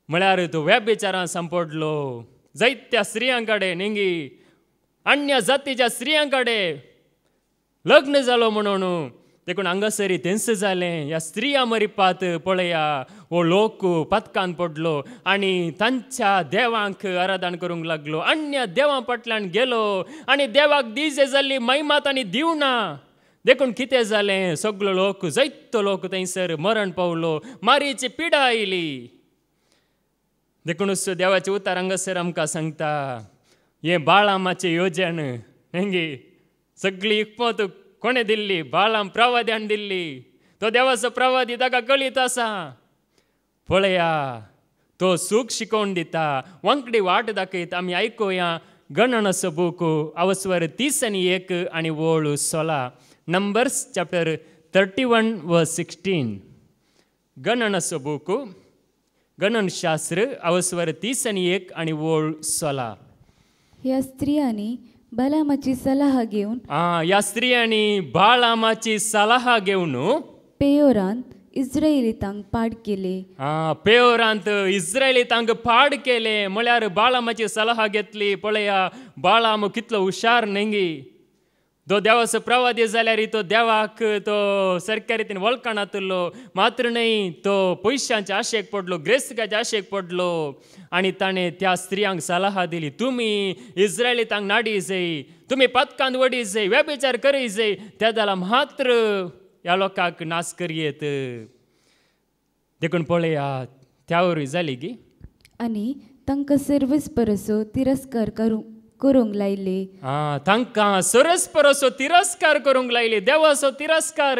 म्हळ्यार तो व्यभिचारान सांपडलो. जायत्या स्त्रियां कडेन नेंगी अन्य जातीच्या स्त्रियां कडेन लग्न जालो म्हणून. देखून हांगासरी तेंच जालें. ह्या स्त्रिया मरिपात पळया हो लोक पदकान पडलो आनी तांच्या देवांक आराधन करूंक लागलो. अन्य देवां फाटल्यान गेलो आनी देवाक दिजे जाल्ली महिमा तांणी दिवना. देखून कितें जालें? सगलो लोक, जायतो लोक थंयसर मरण पावलो, मारीची पिडा आयली. देखूनच देवाचें उतर हांगासर आमकां सांगता, हें बाळामाचें योजन हेंगी सगळी इकमत कोणें दिल्ली? बाळाम प्रवाद्यान दिल्ली. तो देवाचो प्रवादी, ताका कळीत आसा. पळया, तो सूख शिकोवन दिता, वांकडी वाट दाखयता. आमी आयकुया गणनसो बूक अवस्वर 31 आणि वोळू 16. नंबर्स चॅप्टर 31 वर्स 16. गणनसो बूक गणनशास्त्र अवस्वर 31 आणि वोळ 16. ह्या स्त्रियांनी बलामाची सलाह घेऊन या स्त्रियांनी बाळामाची सलाह घेऊन पेयोरांत इस्रायलितांक पाड केले. पेयोरांत इस्रायलितांक पाड केले म्हळ्यार बाळामाची सलाह घेतली. पळया बाळाम कितलो हुशार नेंगी. तो देवाचो प्रवादी जाल्यार तो देवाक तो सारक्या रितीन वळखणातलो. मात्र न्ही तो पयशांच्या आशेक पडलो, ग्रेस्तकाच्या आशेक पडलो आणि ताणें त्या स्त्रियांक सलाह दिली, तुमी इस्रायलितांक नाडी जाय, तुमी पथकांत वडी जाय, व्यभिचार करी जाय, त्या जाल्यार मात्र ह्या लोकांक नाश करयेत. देखून पळया त्या जाली की आनी तांकां सर्वस परसो तिरस्कार करूंक लायले. तांकां सरस परसो तिरस्कार करूंक लायले. देवाचो तिरस्कार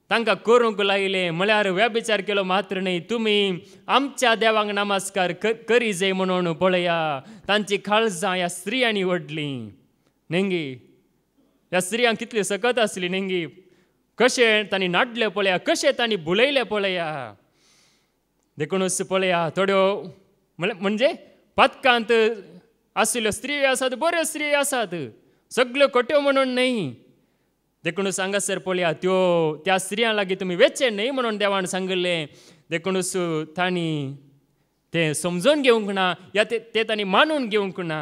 तांकां करूंक लायले. म्हळ्यार व्यभिचार केलो मात्र न्ही, तुमी आमच्या देवाक नमस्कार करी जाय म्हणून पळया तांची काळजां ह्या स्त्रियांनी वडली. नेंगी ह्या स्त्रियांक कितली सकत आसली. नेंगी कशें तांणी नाडले पळया, कशें तांणी बुलयले पळया. देखूनच पळया थोड्यो म्हणजे पथकांत आशिल्ल्यो स्त्री आसात, बऱ्यो स्त्री आसात, सगळ्यो कट्यो म्हणून न्ही. देखूनच हांगासर पळया त्या स्त्रियां लागीं तुमी वेचे न्ही म्हणून देवान सांगलें. देखूनच तांणी तें समजून घेवंक ना या ते तांणी मानून घेवंक ना.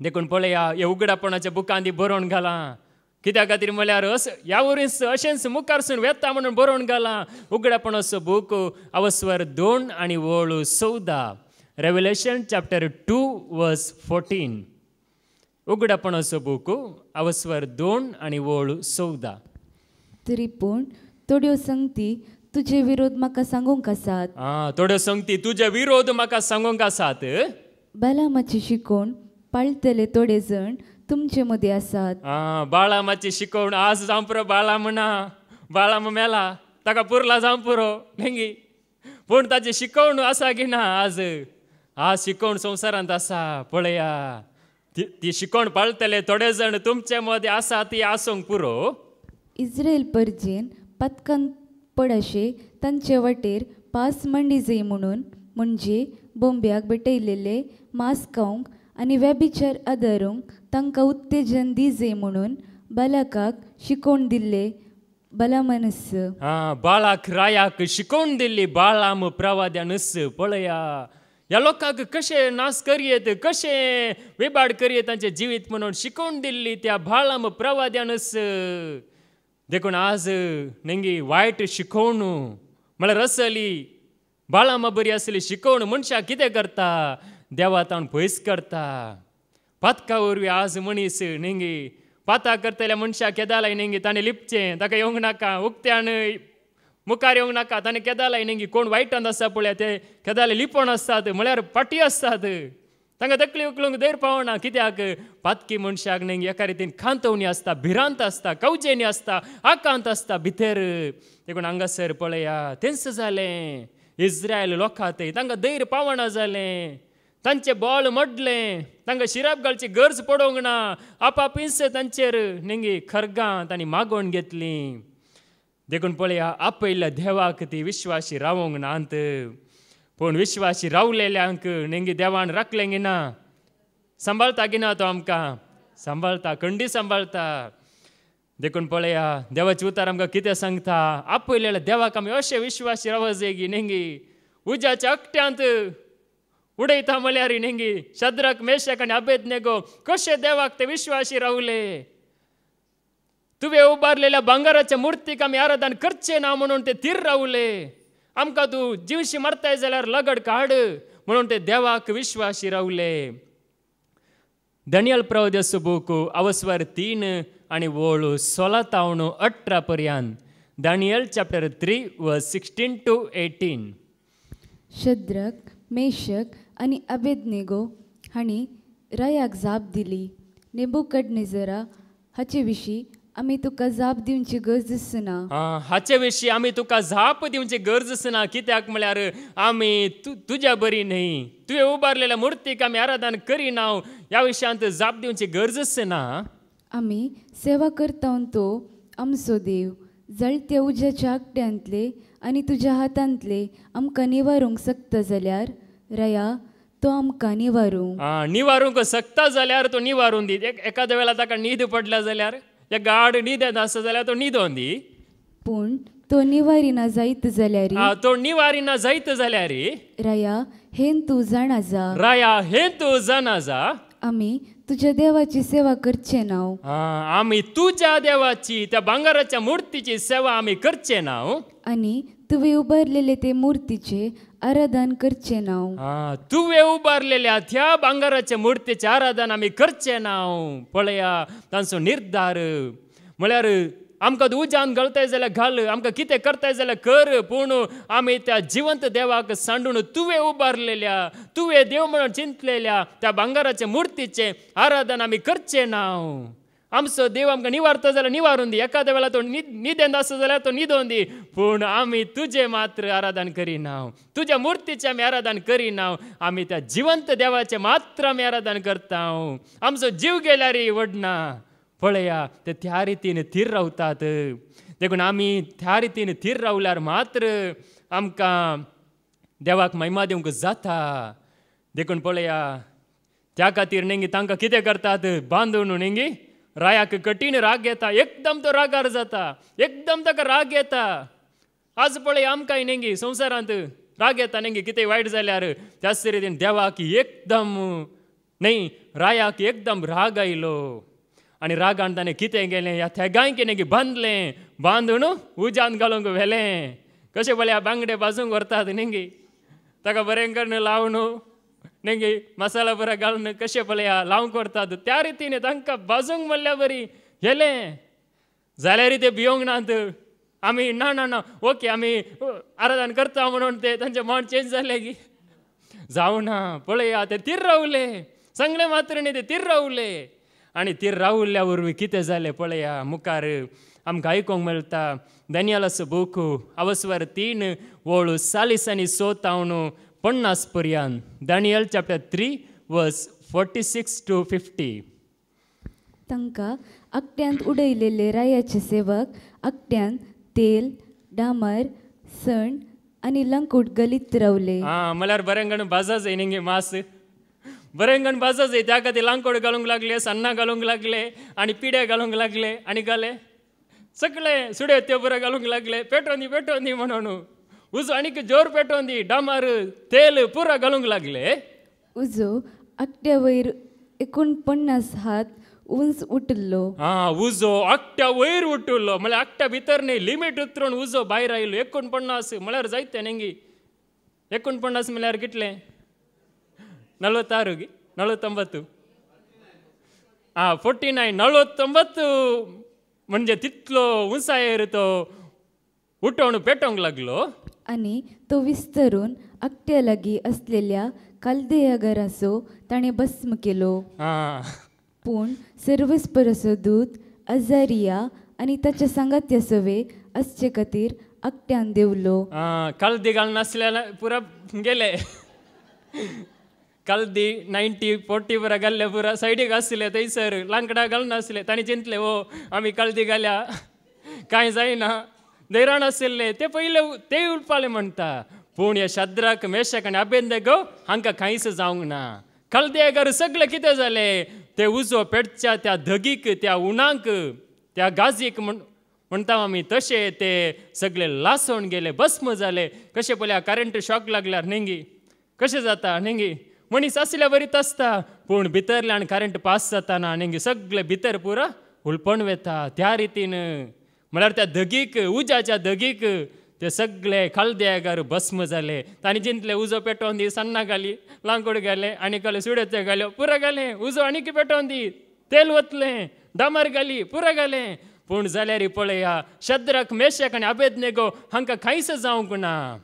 देखून पळया हे उगडापणाच्या बुकांनी बरोवन घालां. कित्या खातीर म्हळ्यार ह्या वरीस अशेंच मुखारसून वेता म्हणून बरोवन घालां. उगडापणाचो बूक अवस्वर 2 आणि वोळ 14. रेव्हलेशन चॅप्टर 2 वर्स 14. उगडापणाचो बूक अवस्वर 2 आणि वोळ 14. तरी पूण थोड्यो संगती तुजे विरोध म्हाका सांगूंक आसात. थोड्यो संगती तुजे विरोध म्हाका सांगूंक आसात. बालामाची शिकोवण पाळटले थोडे जण तुमचे मदीं आसात. बाळामाची शिकोवण आज जावं पुरो. बाळाम ना, बाळाम मेला, ताका पुरला जावं पुरो नेंगी. पूण ताची शिकोवण आसा की ना आज शिकोवण संवसारांत आसा. पळया ती शिकोवण पाळटले थोडे जण तुमचे मदीं आसा ती आसूंक पुरो. इस्रायल परजेन पथकांत पडशे तांचे वाटेर पास मंडी जाय म्हणून, म्हणजे बोंब्याक भेटयलेले मांस खावंक आनी व्यभिचार आदारूंक तांकां उत्तेजन दी जाय म्हणून बालाकाक शिकोवण दिल्ले. बालामानस बाळाक रायाक शिकोवण दिल्ली बाळाम प्रवाद्यानस. पळया ह्या लोकांक कशें नाश करयेत, कशें विबाड करयेत तांचें जिवीत म्हणून शिकोवण दिल्ली त्या बाळाम प्रवाद्यानस. देखून आज नेंगी वायट शिकोवण म्हळ्यार असली बाळामा बरी आसली शिकोवण मनशाक कितें करता, देवातावन पयस करता. पातका वरवीं आज मनीस नेंगी पाता करतल्या मनशाक केदालाय नेंगी ताणें लिपचें, ताका येवंक नाका, उक्त्यान मुखार येवंक नाका. ताणें केदालाय नेंगी कोण वायटांत आसा पळय ते केदाले लिपोण आसतात म्हळ्यार पाटी आसतात. तांकां तकली उखलूंक धैर पावना. कित्याक पातकी मनशाक नेंगी एका रितीन खांतवणी आसता, भिरांत आसता, कवजेनी आसता, आकांत आसता भितर. देखून हांगासर पळया तेंच जालें. इस्रायल लोकांत तांकां धैर पावना जालें, तांचे बळ मोडलें, तांकां शिराप घालची गरज पडोंक ना. आपापीस तांचेर नेंगी खरगां तांणी मागोवन घेतलीं. देखून पळया आपयल्या देवाक ती विश्वासी रावोंक नात. पूण विश्वासी रावलेल्यांक नेंगी देवान राखलें गिना, सांबाळता गिना. तो आमकां सांबाळता, खंडी सांबाळता. देखून पळया देवाची उतार आमकां कितें सांगता. आपयलेल्या देवाक आमी अशें विश्वासी रावो जाय की नेंगी उज्याच्या एकट्यांत उडयता म्हळ्यार नेंगी शद्रक, मेशक आनी अबेदनेगो कशे देवाक ते विश्वासी रावले. तुवें उबारलेल्या भांगाराच्या मुर्तीक आमी आराधन करचें ना म्हणून ते थीर रावले. आमकां तूं जीवशी मारताय जाल्यार लगड काड म्हणून ते देवाक विश्वासी रावले. दानियल प्रवाद्याचो बूक अवस्वर 3 आणि वोळ 16 तावन 18 पर्यंत. दानियल चॅप्टर 3 वर्स 16 to 18. शद्रक, मेशक आनी अबेदनेगो हांणी रायाक जाप दिली. नेबुकदनेझरा हाचे विशीं आमी तुका जाप दिवची गरज ना. हाचे विशीं आमी तुका जाप दिवची गरज ना. कित्याक म्हळ्यार आमी तुज्या बरी न्ही. तुवें उबारलेल्या मुर्तीक आमी आराधन करिना. ह्या विशयांत जाप दिवची गरज ना. आमी सेवा करता तो आमचो देव जळत्या उज्याच्या आकड्यांतले आनी तुज्या हातांतले आमकां निवारूंक शकता जाल्यार रया तो आमकां निवारूंक शकता जाल्यार तो निवारून दी. एखाद्या वेळा ताका न्हीद पडला जाल्यार या गाड न्हीद आसा जाल्यार तो न्हिदोवन दी. पूण तो निवारिना जायत जाल्यार तो निवारिना जायत जाल्यार रया हें तूं जाणा जा. राया हे तूं जाणा जा. आमी तुज्या देवाची सेवा करचे नाव. आमी तुज्या देवाची त्या भांगाराच्या मुर्तीची सेवा आमी करचे नाव. आनी तुवें उबारलेले ते मुर्तीचे आराधन करचे नाव. तुवें उबारलेल्या त्या भांगाराच्या मुर्तीचे आराधन आमी करचे नाव. पळया तांचो निर्धार म्हळ्यार आमकां उज्यान घालताय जाल्यार घाल. आमकां कितें करताय जाल्यार कर. पूण आमी त्या जिवंत देवाक सांडून तुवें उबारलेल्या तुवें देव म्हणून चिंतलेल्या त्या भांगाराच्या मुर्तीचे आराधन आमी करचे नाव. आमचो देव आमकां निवारता जाल्यार निवारून दी. एखाद्या वेळा तो न्हिदेंत आसा जाल्यार तो न्हिदोवन दी. पूण आमी तुजें मात्र आराधन करिना. तुज्या मुर्तीचें आमी आराधन करिना. आमी त्या जिवंत देवाचें मात्र आमी आराधन करता. आमचो जीव गेल्यारय वडना. पळया ते त्या रितीन थीर रावतात. देखून आमी त्या रितीन थीर रावल्यार मात्र आमकां देवाक महिमा दिवंक जाता. देखून पळया त्या खातीर नेंगी तांकां कितें करतात बांदून नेंगी रायाक कठीण राग येता. एकदम तो रागार जाता. एकदम ताका राग येता. आज पळय आमकांय नेंगी संवसारांत राग येता नेंगी कितें वायट जाल्यार. त्याच रितीन देवाक एकदम न्ही रायाक एकदम राग आयलो. आनी रागान ताणें कितें केलें ह्या थेगांयक नेंगी बांदलें. बांदून उज्यान घालूंक व्हेलें. कशें पळय बांगडे भाजूंक व्हरतात नेंगी ताका बरें करून लावन नेंगी मसाला बरा घालून कशें पळय लावंक व्हरतात. त्या रितीन तांकां भाजूंक म्हणल्या बरी गेलें जाल्यार ते भियोंक नात. आमी ना ना ना ओके आमी आराधन करता म्हणून ते तांचें मन चेंज जालें की जावना. पळया ते तीर रावले. सांगले मात्र न्ही ते तीर रावले. आनी तीर रावल्ल्या वरवीं कितें जालें पळया मुखार आमकां आयकूंक मेळटा. दानियेलाचो बूक अवस्वर 3 वळू 40 आनी 50 पर्यंत. दानियल चॅप्टर 3 वर्स 46 to 50. तांकां आकट्यांत उडयलेले रायाचे सेवक आकट्यान तेल डामर सण आनी लंकूट गलीत रावले. म्हळ्यार बरें गण भाजा जाय नेंगे मास बरें गण भाजा जाय. त्या खातीर लांकोड घालूंक लागले सन्नां घालूंक लागले आनी पिडे घालूंक लागले आनी घाले सगळे सुडे त्यो बरे घालूंक लागले. पेटोवन दी म्हणून उजो आनीक जोर पेटोवन दी डामर तेल पुरा घालूंक लागले. उजो आकट्या वयर 49 हात उंच उठलो. उजो आकट्या वयर उठलो म्हळ्यार आकट्या भितर न्ही लिमीट उतरून उजो भायर आयलो. 49 म्हळ्यार जायते नेंगी 49 म्हळ्यार कितले 46 49 49 म्हणजे तितलो उंचायेर तो उठोवन पेटोवंक लागलो. आनी तो विस्तरून आकट्या लागीं असलेल्या कालदेया घराचो ताणें भस्म केलो. पूण सर्वस्परसो दूत अजारिया आनी ताच्या सांगात्या सवे असचे खातीर आकट्यान देवलो. कालदी घालून आसल्यार पुरा गेले. कालदी 90-40 पुरा घाल्ले पुरा सायडीक आसले थंयसर लांकडां घालून आसले. तांणी चिंतले ओ आमी कालदी घाल्या कांय जायना. दैराण आशिल्ले ते पयले ते उलपाले म्हणटा. पूण हे शद्राक मेशक आनी अबेदनेगो हांकां कांयच जावंक ना. कालदेयागर सगळे कितें जालें ते उजो पेटच्या त्या धगीक त्या उणाक त्या गाजीक म्हणटा आमी तशें ते सगळे लासोवन गेले भस्म जाले. कशें पळय करंट शॉक लागल्यार नेंगी कशें जाता नेंगी मनीस आसल्या बरीत आसता पूण भितरल्यान करंट पास जाताना नेंगी सगळे भितर पुरा उलपण वेता. त्या रितीन म्हळ्यार त्या धगीक उज्याच्या धगीक ते सगळे कालदेयागार भस्म जाले. तांणी चिंतले उजो पेटोवन दी सन्नां घाली लांकूड घाले आनी घाले सुडे घाल्यो पुरा घाले. उजो आनीक पेटोवन दी तेल वतलें डामर घाली पुरा घाले. पूण जाल्यार पळया शद्रक मेशक आनी अबेदनेगो हांकां कांयच जावंक ना.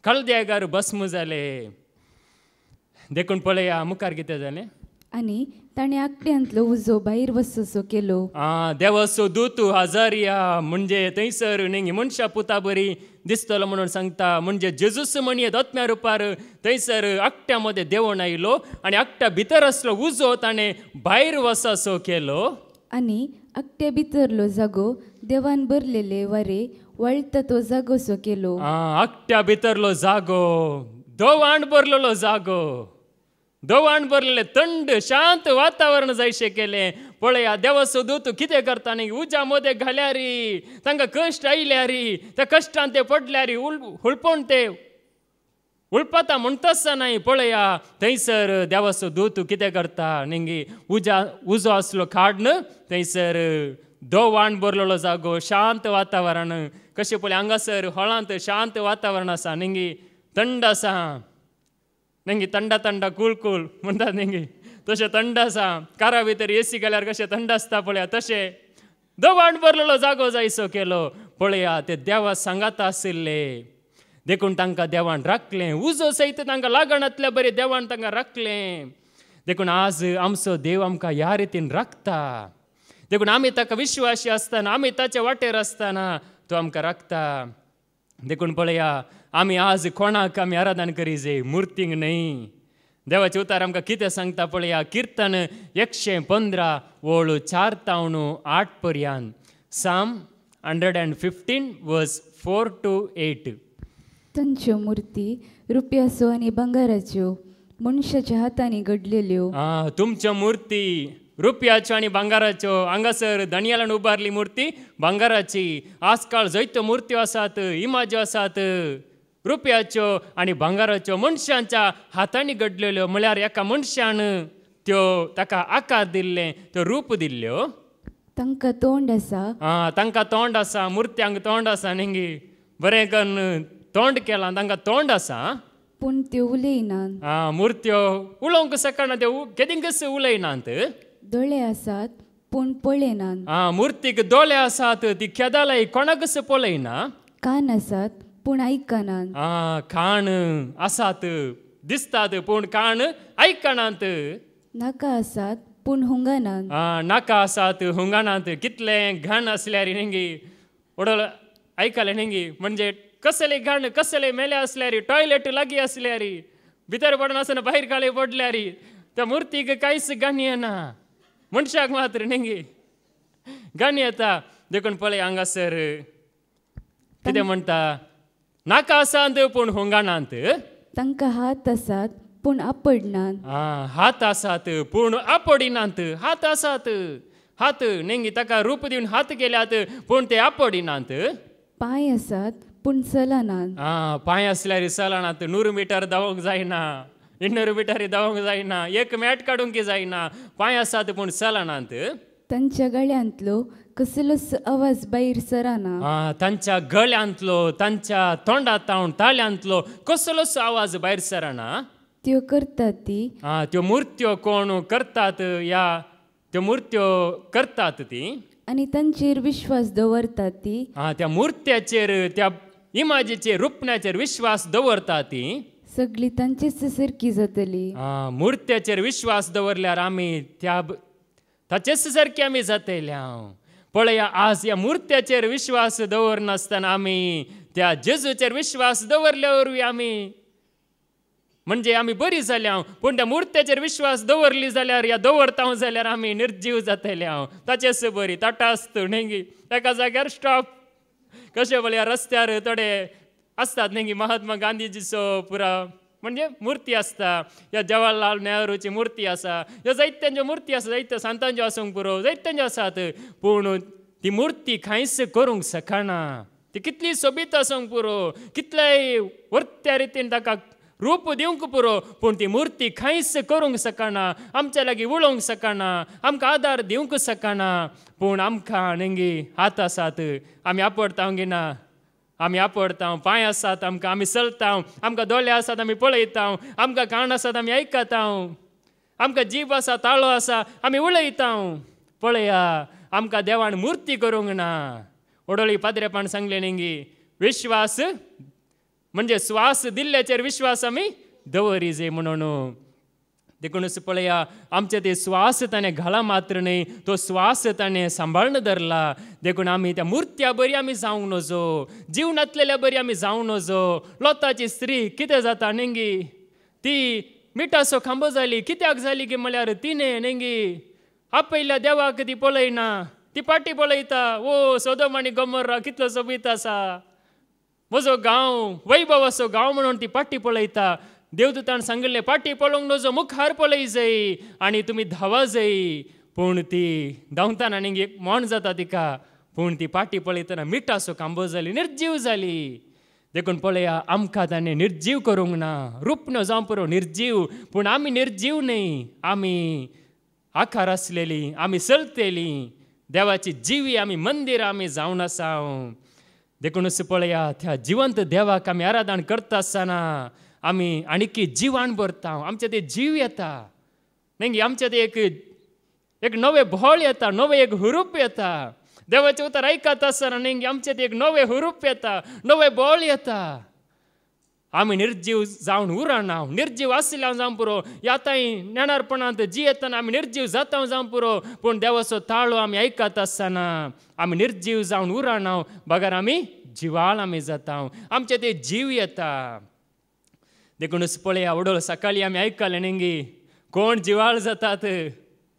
कालदेयागार भस्म जाले. देखून पळया मुखार कितें जालें आनी ताणें आकड्यांतलो उजो भायर वचसो केलो. देवाचो दूत हजार या म्हणजे थंयसर न्ही मनशा पुता बरी दिसतलो म्हणून सांगता. म्हणजे जेजूस म्हणयेत आत्म्या रुपार थंयसर आकट्या मध्ये देवून आयलो आनी आकट्या भितर आसलो उजो ताणें भायर वचसो केलो. आनी आकट्या भितरलो जागो देवान भरलेले वारे वळता तो जागोसो केलो. आकट्या भितरलो जागो धोवाण भरलेलो जागो धोवाण भरलेले थंड शांत वातावरण जायशे केले. पळया देवाचो दूत कितें करता न्ही उज्या मध्ये घाल्यारी तांकां कश्ट आयल्यारी त्या कश्टान ते पडल्यारी हुळपण ते उळपाता म्हणटासा नाही. पळया थंयसर देवाचो दूत कितें करता न्ही उजो आसलो खाड थंयसर धोवाण भरलेलो जागो शांत वातावरण कशें पळय हांगासर हॉलांत शांत वातावरण आसा न्ही थंड आसा न्ही थंड थंड कूल कूल म्हणटात न्ही तशें थंड आसा. कारा भितर एसी घाल्यार कशें थंड आसता पळया तशें धोवाण भरलेलो जागो जायसो केलो. पळया ते देवा सांगाता आशिल्ले देखून तांकां देवान राखलें उजो सयत तांकां लागणातल्या बरें देवान तांकां राखलें. देखून आज आमचो देव आमकां ह्या रितीन राखता. देखून आमी ताका विश्वासी आसतना आमी ताचे वाटेर आसतना तो आमकां राखता. देखून पळया आमी आज कोणाक आमी आराधना करीजे मुर्तींक न्हय. देवाचे उतार आमकां कितें सांगता पळया किर्तन 115 ओळ 4 ते 8 पर्यंत. साम 115 वर्स 4 to 8. तांच्यो मुर्ती रुपयाच्यो आनी भांगाराच्यो मनशाच्या हातांनी घडलेल्यो. तुमच्यो मूर्ती रुपयाच्यो आनी भांगाराच्यो. हांगासर दानियेलान उबारली मुर्ती भांगाराची. आजकाल जायत्यो मुर्त्यो आसात इमाज्यो आसात रुपयाच्यो आनी भांगाराच्यो मनशांच्या हातांनी घडलेल्यो. म्हळ्यार एका मनशान त्यो ताका आकार दिल्ले त्यो रूप दिल्ल्यो. तांकां तोंड आसा. तांकां तोंड आसा मुर्त्यांक तोंड आसा न्ही बरें करून तोंड केलां तांकां तोंड आसा पूण त्यो उलयनात. मुर्त्यो उलोवंक सकना त्यो केदींकच उलयनात. दोळे आसात पूण पळयनात. मुर्तीक दोळे आसात ती केदालाय कोणाकच पळयना. कान आसात पूण आयकनात. कान आसात दिसतात पूण कान आयकनात. नाका आसात पूण हुंगानात. नाका आसात हुंगानात. कितलें घाण आसल्यार न्ही ओडोल आयकलें न्ही म्हणजे कसले घाण कसले मेले असल्यार टॉयलेट लागीं असल्यार भितर पडनासतना भायर काळी पडल्यार त्या मुर्तीक कांयच घाण येना. मनशाक मात्र न्ही घाण येता. देखून पळय हांगासर कितें म्हणटा नाका आसात पूण हुंगानात. तांकां हात आसात पूण आपडनात. हात आसात पूण आपडिनात. हात आसात हात न्ही ताका रूप दिवन हात केल्यात पूण ते आपडिनात. पांय आसात पूण चलनात. पांय असल्यार चलनात. 100 मीटर धांवंक जायना 200 मीटर धांवंक जायना 1 मॅट काडूंक जायना. पांय आसात पूण चलनात. तांच्या गळ्यांतलो कसलोच आवाज भायर सरना. तांच्या गळ्यांतलो तांच्या तोंडांत ताल्यांतलो कसलोच आवाज भायर सरना. त्यो करतात ती त्यो मुर्त्यो कोण करतात या त्यो मुर्त्यो करतात ती आनी तांचेर विश्वास दवरतात ती. त्या मुर्त्याचेर त्या इमाजीचेर रुपण्याचेर विश्वास दवरतात ती सगळी तांचेच सारकी जातली. मुर्त्याचेर विश्वास दवरल्यार आमी ताचेच सारकी आमी जातल्या. पळया आज ह्या मुर्त्याचेर विश्वास दवरनासतना आमी त्या जेजूचेर विश्वास दवरल्यावरूय आमी म्हणजे आमी बरी जाल्या. पूण त्या मुर्त्याचेर विश्वास दवरली जाल्यार या दवरता जाल्यार आमी निर्जीव जातल्या. ताचेच बरी तटास्त न्ही एका जाग्यार स्टॉप. कशें म्हळ्यार रस्त्यार थोडे आसतात न्ही महात्मा गांधीजीचो पुरा म्हणजे मुर्ती आसता. या जवाहरलाल नेहरूची मुर्ती आसा. ह्यो जायत्यांच्यो मुर्ती आसा जायत्यो संतांच्यो आसूंक पुरो जायत्यांच्यो आसात. पूण ती मुर्ती कांयच करूंक शकना. ती कितली सोबीत आसूंक पुरो कितलेय वर्त्या रितीन ताका रूप दिवंक पुरो पूण ती मुर्ती कांयच करूंक शकना. आमच्या लागीं उलोवंक शकना आमकां आदार दिवंक शकना. पूण आमकां न्ही हात आसात आमी आपडता घेना आमी आपडता. पांय आसात आमकां आमी चलता. आमकां दोळे आसात आमी पळयता. आमकां कान आसात आमी आयकता. आमकां जीब आसा ताळो आसा आमी उलयता. पळया आमकां देवान मुर्ती करूंक ना. ओडोळी पाद्रेपण सांगलें न्ही विश्वास म्हणजे स्वास दिल्ल्याचेर विश्वास आमी दवरिजे म्हणून. देखूनच पळया आमचे ते श्वास ताणें घाला मात्र न्ही, तो श्वास ताणें सांबाळून धरला. देखून आमी त्या मुर्त्या बरी आमी जावंक नजो, जिवनांतलेल्या बरी आमी जावंक नजो. लोताची स्त्री कितें जाता नेंगी, ती मिठाचो खांबो जाली. कित्याक जाली की म्हळ्यार तिणें नेंगी आपयल्या देवाक ती पळयना, ती पाटी पळयता. ओ सोदोम आनी गोमोर्रा कितलो सोबीत आसा, म्हजो गांव वैभवाचो गांव म्हणून ती पाटी पळयता. देवदूतान सांगिल्लें पाटी पळोवंक नजो, मुखार पळय जाय आनी तुमी धांवा जाय. पूण ती धांवतना न्ही एक मोण जाता तिका, पूण ती पाटी पळयतना मिठाचो खांबो जाली, निर्जीव जाली. देखून पळया आमकां ताणें निर्जीव करूंक ना. रुपनो जावं पुरो निर्जीव, पूण आमी निर्जीव न्ही, आमी आकार आसलेली, आमी चलतेली देवाची जिवी, आमी मंदिर आमी जावन आसा. देखूनच पळया त्या जिवंत देवाक आमी आराधन करता आसतना आमी आनीक जिवान भरता. आमचे ते जीव येता न्ही, आमचे ते एक नवे भोळ येता, नवे एक हुरूप येता. देवाचें उतर आयकता आसतना न्ही आमचे ते एक नवे हुरूप येता, नवे बोळ येता. आमी निर्जीव जावन उरना, निर्जीव आसल्या जावं पुरो. आतांय नेणारपणांत जियेतना आमी निर्जीव जाता जावं पुरो, पूण देवाचो ताळो आमी आयकत आसतना आमी निर्जीव जावन उरना, बगर आमी जिवाळ आमी जाता. आमचे ते जीव येता. देखूनच पळया वडोळ सकाळी आमी आयकलें न्ही, कोण जिवाळ जातात,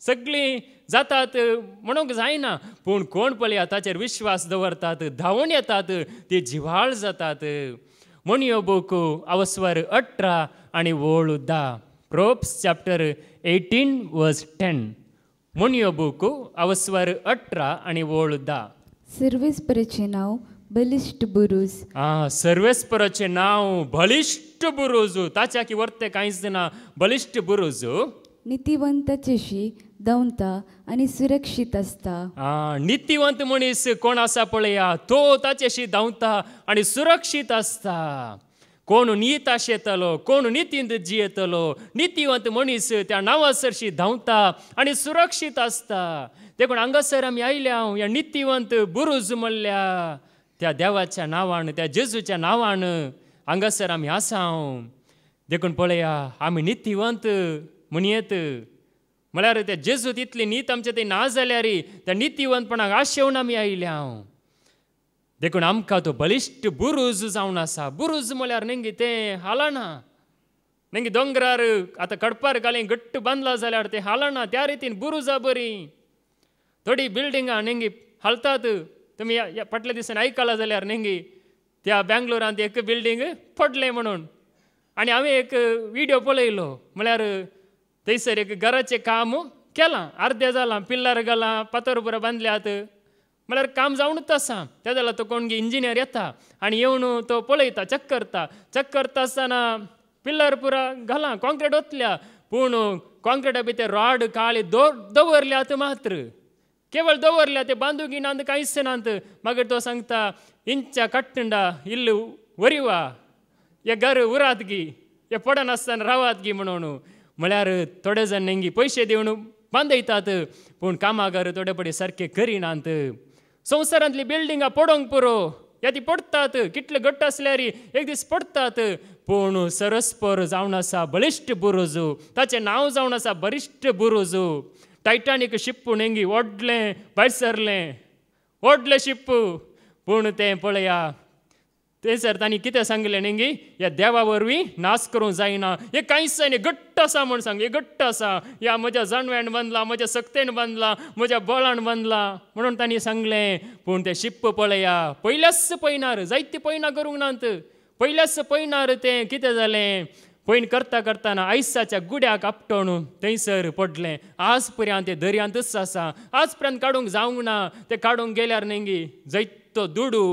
सगळीं जातात म्हणूंक जायना, पूण कोण पळया ताचेर विश्वास दवरतात, धांवून येतात, ती जिवाळ जातात. म्हणयो बूक अवस्वर 18 आनी वोळ 10. प्रोब्स चॅप्टर 18 वर्स 10. म्हणयो बूक अवस्वर 18 आनी वोळ 10. सर्वेस्पराचें नांव बलिश्ट बुरूज. सर्वेस्पराचें नांव बलिश्ट बुरूज. ताच्या की वर्ते कांयच ना. बलिश्ट बुरूज नितीवंताचेशी धांवता आनी सुरक्षीत आसता. नितीवंत मनीस कोण आसा पळया, तो ताचेशी धांवता आनी सुरक्षीत आसता. कोण नीत आशेतलो, कोण नितींत जियेतलो, नितीवंत मनीस त्या नांवा सरशी धांवता आनी सुरक्षीत आसता. देखून हांगासर आमी आयल्या ह्या नितीवंत बुरूज म्हणल्या त्या देवाच्या नांवान, त्या जेजूच्या नांवान हांगासर आमी आसा. देखून पळया आमी नितीवंत म्हणयेत म्हळ्यार त्या जेजूत इतली नीत आमचे ते ना जाल्यार त्या नितीवंतपणाक आशेवन आमी आयल्या. देखून आमकां तो बलिश्ट बुरूज जावन आसा. बुरूज म्हळ्यार नेंगी तें हालना, नेंगी दोंगरार आतां कडपार घालें घट्ट बांदला जाल्यार तें हालना, त्या रितीन बुरूजा बरी. थोडी बिल्डिंगां नेंगी हालतात. तुमी फाटल्या दिसांनी आयकलां जाल्यार नेंगी त्या बेंगलोरांत एक बिल्डींग पडलें म्हणून. आनी हांवें एक विडियो पळयलो, म्हळ्यार थंयसर एक घराचें काम केलां, अर्दें जालां, पिल्लार घालां, पातोर पुरो बांदल्यात, म्हळ्यार काम जावनूच आसा. त्या जाल्यार तो कोण इंजिनियर येता आनी येवन तो पळयता, चॅक करता आसतना पिल्लर पुरा घालां, कॉन्क्रीट ओतल्या, पूण कॉन्क्रिटा भितर रॉड काळी दवरल्यात मात्र, केवळ दवरल्या, ते बांदूंक नात, कांयच नात. मागीर तो सांगता इंचा कट्टंडा इल्ल वरिवा, हे घर उरात गी, हे पडनासतना रावात गी म्हणून. म्हळ्यार थोडे जाण नेंगी पयशे दिवन बांदयतात, पूण कामागार थोडे पडे सारके करिनात. संवसारांतली बिल्डिंगां पडोवंक पुरो, ह्या ती पडतात, कितले घट्ट आसल्यार एक दीस पडतात. पूण सरस्पर जावन आसा बलिश्ट बुरूज, ताचें नांव जावन आसा बलिश्ट बुरूज. टायटानीक शिप नेंगी व्हडलें भायर सरलें, व्हडलें शिप, पूण तें पळया थंयसर तांणी कितें सांगलें नेंगी, ह्या देवा वरवीं नाश करूंक जायना, हे कांयच जायना, घट्ट आसा म्हूण सांग, हे घट्ट आसा, ह्या म्हज्या जाणव्यान बांदला, म्हज्या सक्तेन बांदला, म्हज्या बळान बांदला म्हणून तांणी सांगलें. पूण तें शिप्प पळया पयल्याच पयनार, जायते पयना करूंक नात, पयल्याच पयनार तें कितें जालें, पैन करता करतना आयसाच्या गुड्याक आपटोवन थंयसर पडलें. आज पर्यंत तें दर्यांतच आसा, आज पर्यंत काडूंक जावंक ना. तें काडूंक गेल्यार नेंगी जायतो दुडू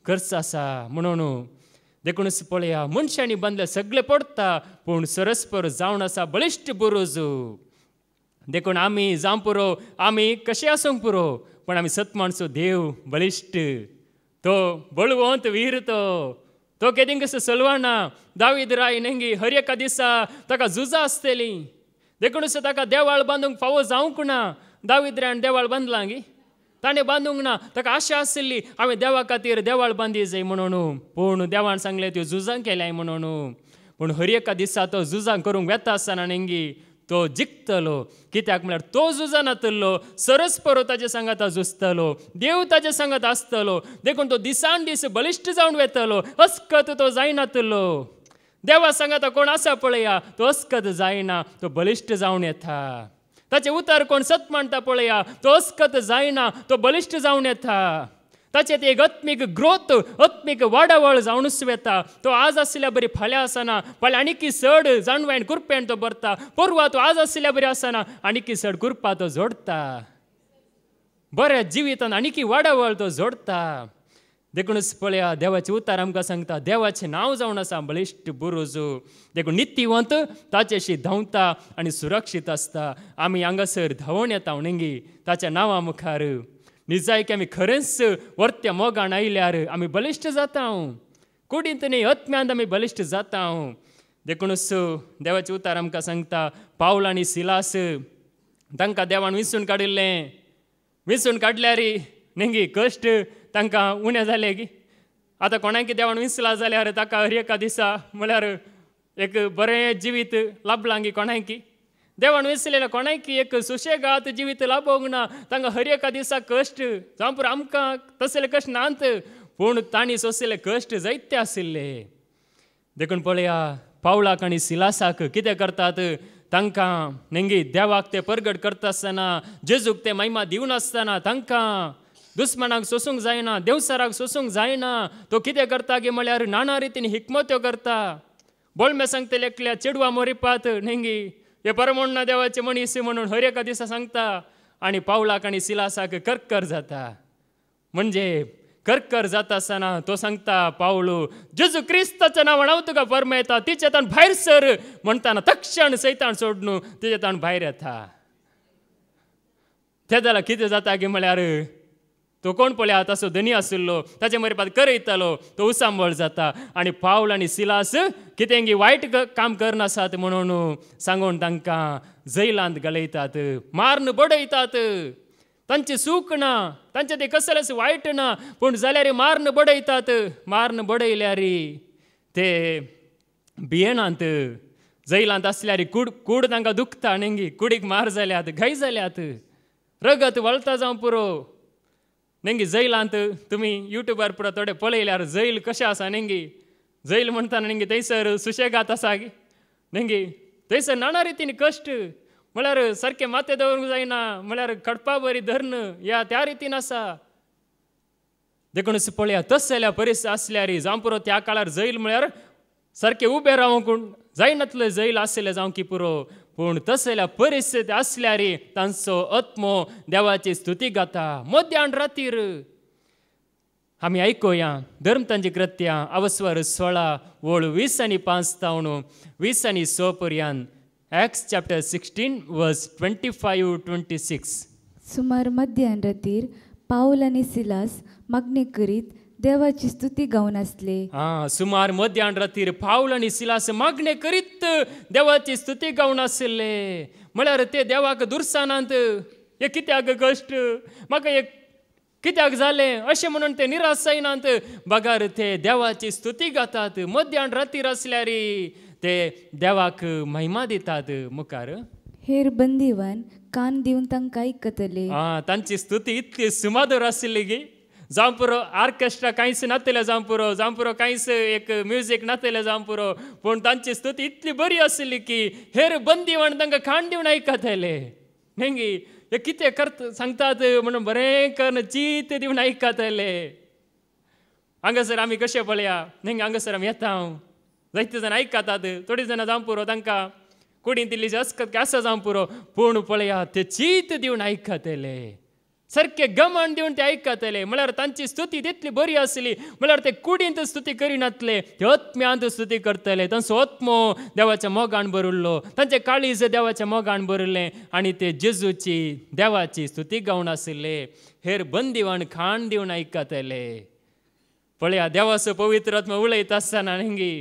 खर्च आसा म्हणून. देखूनच पळया मनशांनी बांदले सगळे पडता, पूण सरस्पर जावन आसा बलिश्ट बुरूज. देखून आमी जावं पुरो, आमी कशें आसूंक पुरो, पण आमी सतमानचो देव बलिश्ट, तो बळवंत वीर, तो केदीं कसो सलवाना. दावीद राय नेंगी हर एका दिसा ताका झुजां आसतली, देखूनच ताका देवाळ बांदूंक फावो जावंक ना. दावीद रायन देवाळ बांदलां गी, ताणें बांदूंक ना, ताका आशा आसली हांवें देवा खातीर देवाळ बांदी जाय म्हणून, पूण देवान सांगलें त्यो झुजां केल्याय म्हणून. पूण हर एका दिसा तो झुजां करूंक वेता आसतना नेंगी तो जिखतलो. कित्याक म्हळ्यार तो झुजनातलो, सरस्परो ताचे सांगात झुजतलो, देव ताचे सांगात आसतलो, देखून तो दिसान दीस बलिश्ट जावन वेतलो. अस्कत तो जायनातलो. देवा सांगात कोण आसा पळया, तो अस्कत जायना, तो बलिश्ट जावन येता. ताचे उतर कोण सत मांडटा पळया, तो अस्कत जायना, तो बलिश्ट जावन येता. ताचेत एक आत्मीक ग्रोथ, आत्मीक वाडावळ जावनूच येता. तो आज आसल्या बरी फाल्यां आसना, फाल्यां आनीकी चड जाणवायन कुरपेन तो भरता. परवा तो आज आसल्या बरी आसना, आनीकी चड कुरपा तो जोडता. बऱ्या जिवितान आनीकी वाडावळ तो जोडता. देखूनच पळया देवाचे उतार आमकां सांगता, देवाचें नांव जावन आसा बलिश्ट बुरुजू. देखून नित्यवंत ताचेशी धांवता आनी सुरक्षीत आसता. आमी हांगासर धांवून येता नेंगी ताच्या नांवा मुखार. निजाय की आमी खरेंच वर्त्या मोगान आयल्यार आमी बलिश्ट जाता. कुडींत न्ही आत्म्यांत आमी बलिश्ट जाता. देखूनच देवाचे उतार आमकां सांगता, पावल आनी सिलास तांकां देवान विंचून काडिल्लें. विंचून काडल्यार नेंगी कश्ट तांकां उणें जाले की. आतां कोणाक देवान विंचला जाल्यार ताका हर एका दिसा म्हळ्यार एक बरें जिवीत लाभलां की कोणाक. देवान विंचलेल्या कोणाक एक सुशेगाद जिवीत लाभोंक ना. तांकां हर एका दिसा कश्ट जावं पुरो आमकां तसले कश्ट नात, पूण तांणी सोंसले कश्ट जायते आशिल्ले. देखून पळया पावलाक आनी सिलासाक कितें करतात, तांकां नेंगी देवाक ते परगट करता आसतना, जेजूक ते महिमा दिवन आसतना तांकां दुस्मनाक सोसूंक जायना, देवसाराक सोसूंक जायना. तो कितें करता की म्हळ्यार नाना रितीन हिकमत्यो करता. बोलमे सांगतले एकल्या चेडवा मोरिपात नेंगी हे परमोण्ण देवाचे मनीस म्हणून हर एका दिसा सांगता. आनी पावलाक आनी सिलासाक कर्कर जाता. म्हणजे कर्कर जाता आसतना तो सांगता पावलू, जेजू क्रिस्ताच्या नांवान हांव तुका फर्मयता, तिचे ताण भायर सर म्हणटाना तक्षण सैतान सोडून तिचे ताण भायर येता. ते जाल्यार कितें जाता की म्हळ्यार तो कोण पळया तसो धनी आशिल्लो, ताचे मरेपात करयतालो, तो उसांबळ जाता. आनी पावल आनी सिलास कितें वायट काम करनासात म्हणून सांगून तांकां जैलांत घालयतात, मारून बडयतात. तांचे सूख ना, तांचे ते कसलेच वायट ना, पूण जाल्यार मारून बडयतात. मारून बडयल्यार ते भियेनात. जैलांत आसल्यार कूड तांकां दुखता नेंगी. कुडीक मार जाल्यात, घाय जाल्यात, रगत वळता जावं पुरो नेंगी. जैलांत तुमी युट्यूबार पुरो थोडे पळयल्यार जैल कशें आसा नेंगी. जैल म्हणटाना नेंगी थंयसर सुशेगाद आसा नेंगी. थंयसर नाना रितीन कश्ट म्हळ्यार सारकें माथे दवरूंक जायना, म्हळ्यार खडपा बरी धरण या त्या रितीन आसा. देखूनच पळया तसल्या परिस्थिती आसल्यार जावं पुरो त्या काळार जैल म्हळ्यार सारकें उबें रावंक जायनातलें जैल आसलें जावं की पुरो. पूण तसल्या परिस्थिती आसल्यार तांचो आत्मो देवाची स्तुती गाता मध्यान रातीर. आमी आयकुया धर्मतांची कृत्यां अवस्वर 16 वळ 20 आनी 5 तावन 20 आनी 6 पर्यंत. Acts chapter 16 verse 25-26. सुमार मध्यान रातीर पावल आनी सिलास मागणी करीत देवाची स्तुती गावन आसले. सुमार मध्यान रातीर पावल आनी सिलास मागणे करीत देवाची स्तुती गावन आशिल्ले. म्हळ्यार ते देवाक दुरसानांत हे कित्याक कश्ट म्हाका एक कित्याक जालें अशें म्हणून ते निराश जायनात. बगार ते देवाची स्तुती गातात. मध्यान रातीर आसल्यार ते देवाक महिमा दितात. मुखार हेर बंदिवान कान दिवन तांकां आयकतले. तांची स्तुती इतली सुमाधुर आशिल्ली की जावं पुरो ऑर्केस्ट्रा कांयच नातले, जावं पुरो कांयच एक म्युजीक नातले जावं पुरो, पूण तांची स्तुती इतली बरी आशिल्ली की हेर बंदिवान तांकां कान दिवन आयकतले नेंगी. हे कितें करता सांगतात म्हणून बरें करून चीत दिवन आयकतले. हांगासर आमी कशें पळया नेंगी, हांगासर आमी येता जायते जाण आयकतात. थोडी जाणां जावं पुरो तांकां कुडींत इल्लीशी अस्कत आसा जावं पुरो, पूण पळया ते चीत दिवन आयकतले, सारके गमन दिवन ते आयकतले. म्हळ्यार तांची स्तुती तितली बरी आसली. म्हळ्यार ते कुडींत स्तुती करिनातले, ते आत्म्यांत स्तुती करतले. तांचो आत्मो देवाच्या मोगान भरिल्लो, तांचे काळीज देवाच्या मोगान भरिल्लें आनी ते जेजूची देवाची स्तुती गावन आशिल्ले. हेर बंदिवान खाण दिवन आयकतले. पळया देवाचो पवित्र आत्मा उलयता आसतना नेंगी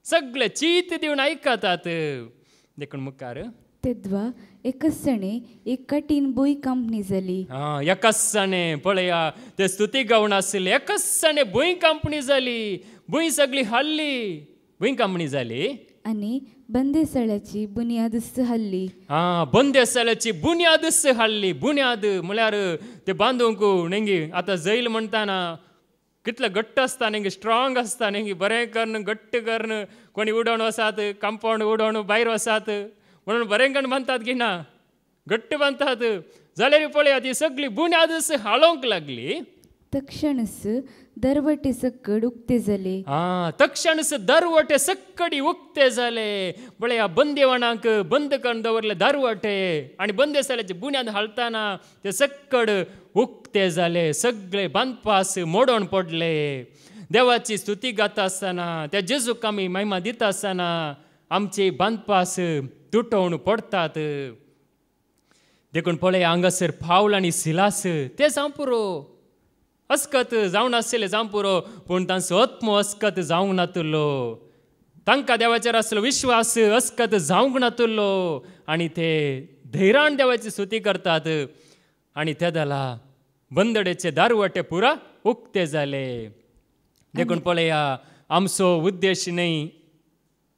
सगळे चीत दिवन आयकतात. देखून मुखार तेद्वा एकच सणे एक कठीण भुंय कंपनी जाली. एकच सणे पळया ते स्तुती गावन आशिल्ले. एकच सणे भुंय कंपनी जाली. भुंय सगळी हल्ली. भुंय कंपनी जाली. आनी बंदेसळ्याची बुनियादच हल्ली. बंदेसळ्याची बुनियादच हाडली. बुनियाद म्हळ्यार ते बांदूंक नेंगी आतां जैल म्हणटाना कितले घट्ट आसता नेंगी, स्ट्रॉंग आसता नेंगी, बरें करून घट्ट करून कोणी उडोवन वसात, कंपाऊंड उडोवन भायर वसात म्हणून बरें करून बांदतात की ना, घट्ट बांदतात. जाल्यार पळयात ती सगळी बुनियादच हालोवंक लागली. तक्षणच दरवटे सक्कड उक्ते जाले. तक्षणच दरवटे सक्कडी उक्ते जाले. पळया बंदेवानाक बंद करून दवरले दरवटे आनी बंदेसळ्याचे बुन्याद हालतना ते सक्कड उक्ते जाले. सगळे बांदपास मोडोवन पडले. देवाची स्तुती गाता आसतना, त्या जेजूक आमी महिमा दिता आसतना आमचे बांदपास तुटोवन पडतात. देखून पळया हांगासर पावल आनी सिलास ते जावं पुरो अस्कत जावन आसले जावं पुरो, पूण तांचो आत्मो अस्कत जावंक नातलो. तांकां देवाचेर आसलो विश्वास अस्कत जावंक नातलो आनी ते धैर्यान देवाची स्तुती करतात. आनी ते जाला बंदडेचे दारवटे पुरा उक्ते जाले. देखून पळया आमचो उद्देश न्ही,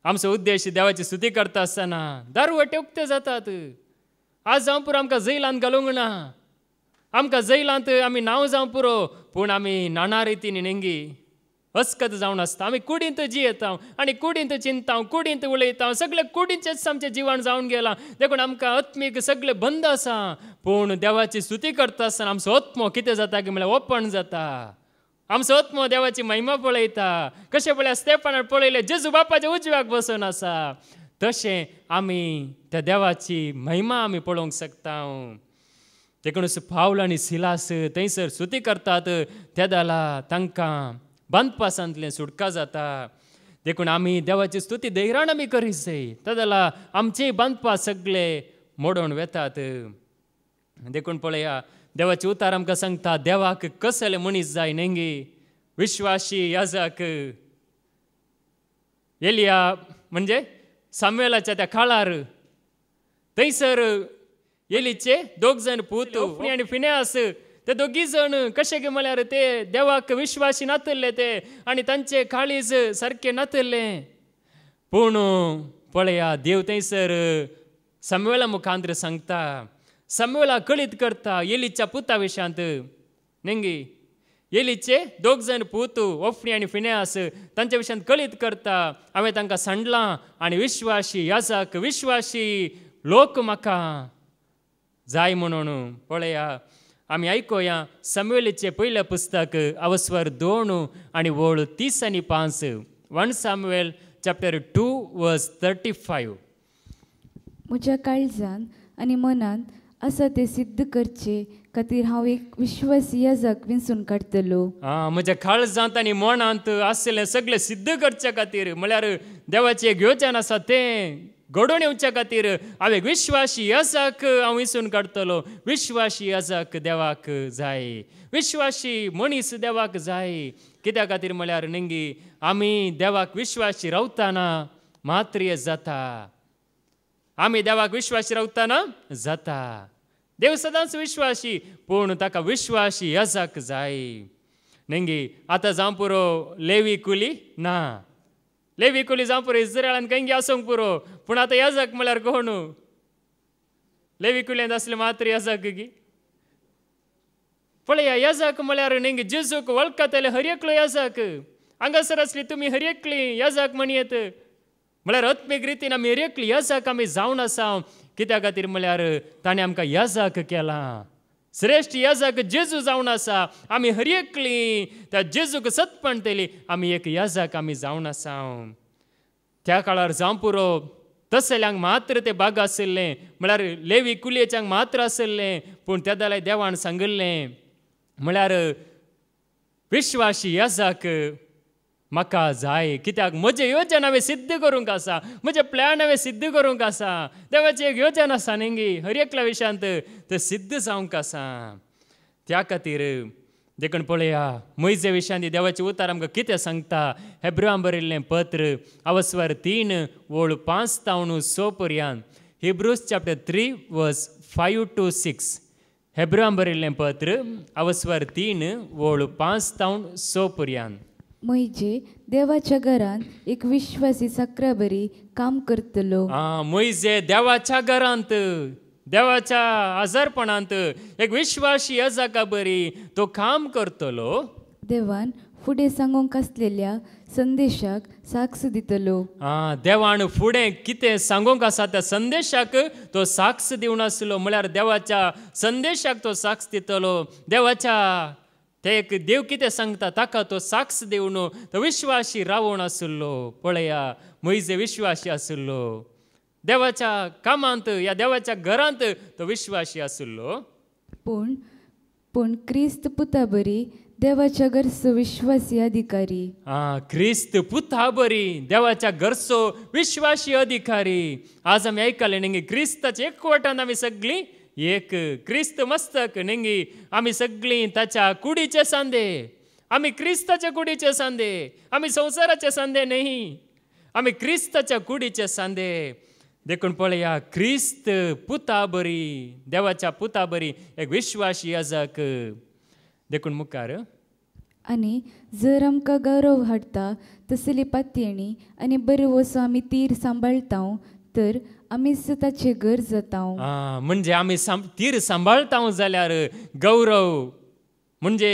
आमचो उद्देश देवाची स्तुती करता आसतना दारवटे उक्ते जातात. आज जावं पुरो आमकां जैलांत घालूंक ना, आमकां जैलांत आमी नांव जावं पुरो, पूण आमी नाना रितीन नेंगी अस्कत जावन आसता. आमी कुडींत जियेता आनी कुडींत चिंता, कुडींत उलयता, सगळे कुडींचेच आमचें जिवन जावन गेलां. देखून आमकां आत्मीक सगळे बंद आसा. पूण देवाची स्तुती करता आसतना आमचो आत्मो कितें जाता की म्हळ्यार ओपन जाता. आमचो आत्मो देवाची महिमा पळयता. कशें पळय स्तेफानार पळयलें जेजू बापाच्या उजव्याक बसून आसा, तशें आमी त्या देवाची महिमा आमी पळोवंक शकता. देखूनच पावल आनी सिलास थंयसर स्तुती करतात. ते जाला तांकां बांदपासांतलें सुटका जाता. देखून आमी देवाची स्तुती धैर्यान आमी करीत जाय. ते जाला आमचें बांदपास सगळे मोडोवन वेतात. देखून पळया देवाचे उतार आमकां सांगता देवाक कसले मनीस जाय नेंगी. विश्वासी याजक एलिया म्हणजे सामुएलाच्या त्या काळार थंयसर एलीचे दोग जण पूत होफनी आनी फिनेहास ते दोगी जण कशे गे म्हळ्यार ते देवाक विश्वासी नातल्ले ते आनी तांचे काळीज सारकें नातल्लें. पूण पळया देव थंयसर सामुएला मुखांतर सांगता, सामुएला कळीत करता एलीच्या पुता विशयांत नेंगी. एलीचे दोग जण पूत होफनी आनी फिनेहास तांच्या विशयांत कळीत करता. हांवें तांकां सांडलां आनी विश्वासी याजक विश्वासी लोक म्हाका जाय म्हणून. पळया आमी आयकोया सामुएलीचें पयलें पुस्तक अवस्वर 2 आनी वळ 30 आनी 5. 1 सामुएल चॅप्टर 2 वर्स 35. म्हज्या काळजान आनी मनांत आसा ते सिद्ध करचे खातीर हांव एक विश्वासी याजक विंचून काडटलो. म्हज्या काळजांत आनी मनांत आसलें सगळें सिद्ध करचे खातीर म्हळ्यार देवाचें एक योजन आसा तें घडोवन येवच्या खातीर हांव एक विश्वासी याजक हांव विंचून काडटलो. विश्वासी याजक देवाक जाय, विश्वासी मनीस देवाक जाय. कित्या खातीर म्हळ्यार नेंगी आमी देवाक विश्वासी रावतना मात्र जाता. आमी देवाक विश्वासी रावतना जाता. देव सदांच विश्वासी, पूण ताका विश्वासी याजक जाय नेंगी. आतां जावं पुरो लेवी कुली ना, लेवी कुली जावं पुरो इस्रायलान कंगी आसूंक पुरो, पूण आतां याजक म्हळ्यार कोण? लेवी कुल्यांत आसले मात्र याजक गी. पळया याजक म्हळ्यार नेंगी जेजूक वळखतले हर एकलो याजक. हांगासर आसली तुमी हर एकली याजक म्हणयेत म्हळ्यार आत्मीक रितीन आमी हर एकली याजक आमी जावन आसा. कित्या खातीर म्हळ्यार ताणें आमकां याजक केलां. श्रेश्ठ याजक जेजू जावन आसा. आमी हर एकली त्या जेजूक सतपणटली आमी एक याजक आमी जावन आसा. त्या काळार जावं पुरो तसल्यांक मात्र ते भाग आसलें म्हळ्यार लेवी कुलयेच्यांक मात्र आसलें. पूण त्या जाल्यार देवान सांगलें म्हळ्यार विश्वासी याजक म्हाका जाय. कित्याक म्हजें योजन हांवें सिद्ध करूंक आसा, म्हजें प्लॅन हांवें सिद्ध करूंक आसा. देवाचें एक योजन आसा नेंगी हर एकल्या विशयांत तें सिद्ध जावंक आसा. त्या खातीर देखून पळया मोइजे विशयांत देवाचें उतार आमकां कितें सांगता. हेब्रुआंक बरयल्लें पत्र अवस्वर 3 वळ 5 तावन 6 पर्यंत. हिब्रूज चॅप्टर 3 वर्स 5 to 6. हेब्रुआंक बरयल्लें पत्र अवस्वर 3 वळ 5 तावन 6 पर्यंत. म्हणजे देवाच्या घरांत एक विश्वासी साकराबरी काम करतलो. मोइजे देवाच्या घरांत देवाच्या आजारपणांत एक विश्वासी अजाका बरी तो काम करतलो. देवान फुडें सांगूंक आसलेल्या संदेशाक साक्ष दितलो. देवान फुडें कितें सांगूंक आसा त्या संदेशाक तो साक्ष दिवन आसलो. म्हळ्यार देवाच्या संदेशाक तो साक्ष दितलो. देवाच्या ते एक देव कितें सांगता ताका तो साक्ष दिवन तो विश्वासी रावून आसलो. पळया, मोइजे विश्वासी आसलो. देवाच्या कामांत या देवाच्या घरांत तो विश्वासी आसलो. पूण क्रिस्त पुता बरी देवाच्या घरचो विश्वासी अधिकारी. क्रिस्त पुता बरी देवाच्या घरचो विश्वासी अधिकारी. आज आमी आयकले न्ही, क्रिस्ताच्या एकवटान आमी सगळीं एक. क्रिस्त मस्तक न्ही, आमी सगळीं ताच्या कुडीचे सांदे. आमी क्रिस्ताच्या कुडीचे सांदे. आमी संवसाराचे सांदे न्ही, आमी क्रिस्ताच्या कुडीचे सांदे. देखून पळया, क्रिस्त पुता बरी देवाच्या पुता बरी एक विश्वासी याजक. देखून मुखार आनी जर आमकां गौरव हाडटा तसली पातयेणी आनी बरो वसो आमी तीर सांबाळटा तर आमी ताचे घर जाता. म्हणजे आमी तीर सांबाळता जाल्यार गौरव म्हणजे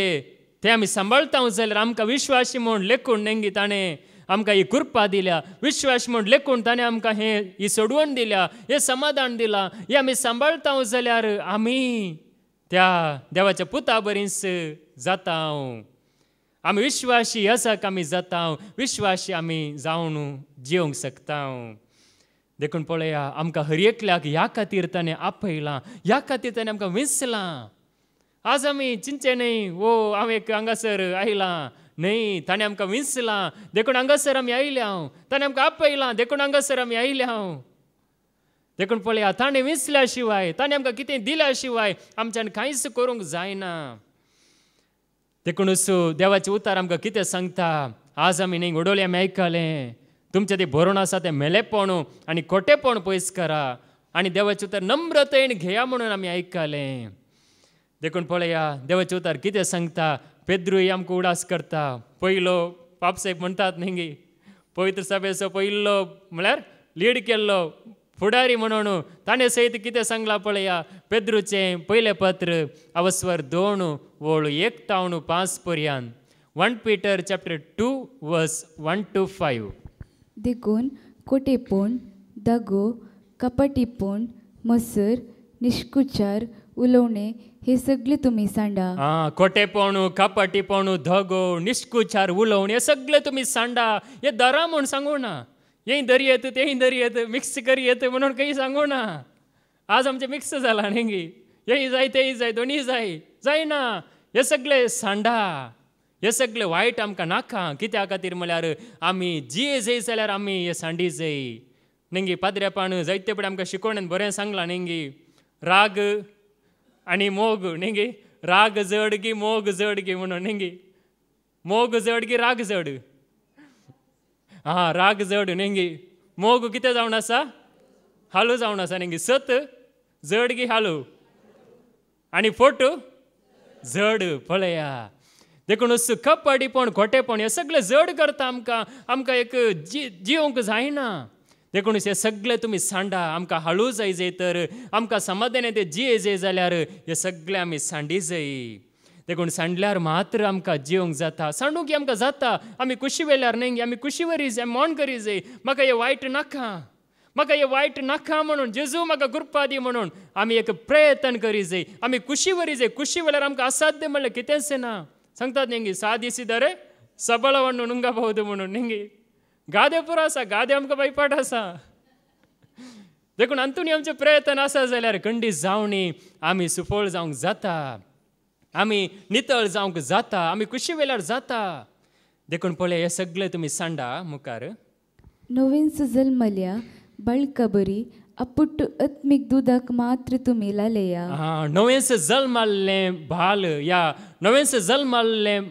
ते आमी सांबाळता जाल्यार आमकां विश्वासी म्हूण लेखून नेंगी ताणें आमकां ही कृपा दिल्या. विश्वास म्हूण लेखून ताणें आमकां ही सोडवण दिल्या, हे समाधान दिलां. हे आमी सांबाळता जाल्यार आमी त्या देवाच्या पुता बरींच जाता. आमी विश्वासी आसाक आमी जाता. विश्वासी आमी जावन जिवंक शकता. देखून पळया, आमकां हर एकल्याक ह्या खातीर ताणें आपयलां, ह्या खातीर ताणें आमकां विंचलां. आज आमी चिंचे न्ही, हांव एक हांगासर आयलां. न्ही, ताणें आमकां विंचलां. देखून हांगासर आमी आयल्या. ताणें आमकां आपयलां, देखून हांगासर आमी आयल्या. देखून पळया, ताणें विंचल्या शिवाय, ताणें आमकां कितें दिल्या शिवाय आमच्यान कांयच करूंक जायना. देखूनच देवाचें उतार आमकां कितें सांगता. आज आमी न्ही घडोवले आमी आयकलें, तुमचें तें भरून आसा तें मेलेपण आनी खोटेपण पयस करा आनी देवाचें उतार नम्रतेन घेया म्हणून आमी आयकलें. देखून पळया, देवाचें उतार कितें सांगता. पेद्रूय आमकां उडास करता. पयलो पापसाहेब म्हणटात न्ही, पवित्र सभेचो पयलो म्हळ्यार लीड केल्लो फुडारी म्हणून ताणें सयत कितें सांगलां पळया. पेद्रूचें पयलें पत्र अवस्वर 2 वळ 1-5 पर्यंत. 1 Peter chapter 2 verse 1-5. देखून खोटेपण, दागो, कपटीपण, मसर, निष्कुचार, उलोवणे हे सगळे तुमी सांडा. खोटेपण, कपटीपण, धगो, निष्कुचार, उलोवण हे सगळे तुमी सांडा. हे दरा म्हूण सांगू ना. हेंय दरी येत तेंय दरी येत मिक्स करी येत म्हणून काही सांगू ना. आज आमचें मिक्स जाला न्ही, हेंय जाय तेंय जाय दोनीय जायना. हे सगळे सांडा. हे सगळे वायट आमकां नाका. कित्या खातीर म्हळ्यार आमी जिये जाय जाल्यार आमी हे सांडी जाय न्ही. पाद्रेपान जायते पडे आमकां शिकोवण्यान बरें सांगलां न्ही. राग आनी मोग न्ही. राग जड गी मोग जड गी म्हणून न्ही. मोग जड गी राग जड. राग जड न्ही. मोग कितें जावन आसा, हालू जावन आसा न्ही. सत जड गी हालू आनी फोट जड. पळया, देखून कपटीपण, खोटेपण हे सगळे जड करता आमकां. आमकां एक जिवंक जायना. देखून हे सगळे तुमी सांडा. आमकां हाळू जाय तर आमकां समाधान ते जिये जाय जाल्यार हे सगळे आमी सांडी जाय. देखून सांडल्यार मात्र आमकां जिवंक जाता. सांडूंक आमकां जाता. आमी कुशी वेल्यार न्ही, आमी कुशी वरी जाय, मोन करी जाय. म्हाका हे वायट नाका, म्हाका हे वायट नाका म्हणून, जेजू म्हाका कृपा दी म्हणून आमी एक प्रयत्न करी जाय. आमी कुशी वरी जाय. कुशी वेल्यार आमकां असाध्य म्हणल्यार कितेंच ना. सांगतात न्ही, साधिसिदरे सबळवण्ण नुंगಬಹುದು म्हणून न्ही. गादे पुरो आसा, गादे आमकां भयपाट आसा. देखून अंतून आमचे प्रयत्न आसा जाल्यार खंडीत जावनी आमी सुफळ जावंक जाता. आमी नितळ जावंक जाता. आमी कुशी वेल्यार जाता. देखून पळय, हे सगळे तुमी सांडा मुखार. नवीन जल्मल्या बाळका बरी अपुट्ट आत्मीक दुदाक मात्र तुमी लालेया. नवेंच जल्माल्लें बाल या नवेंच जल्माल्लें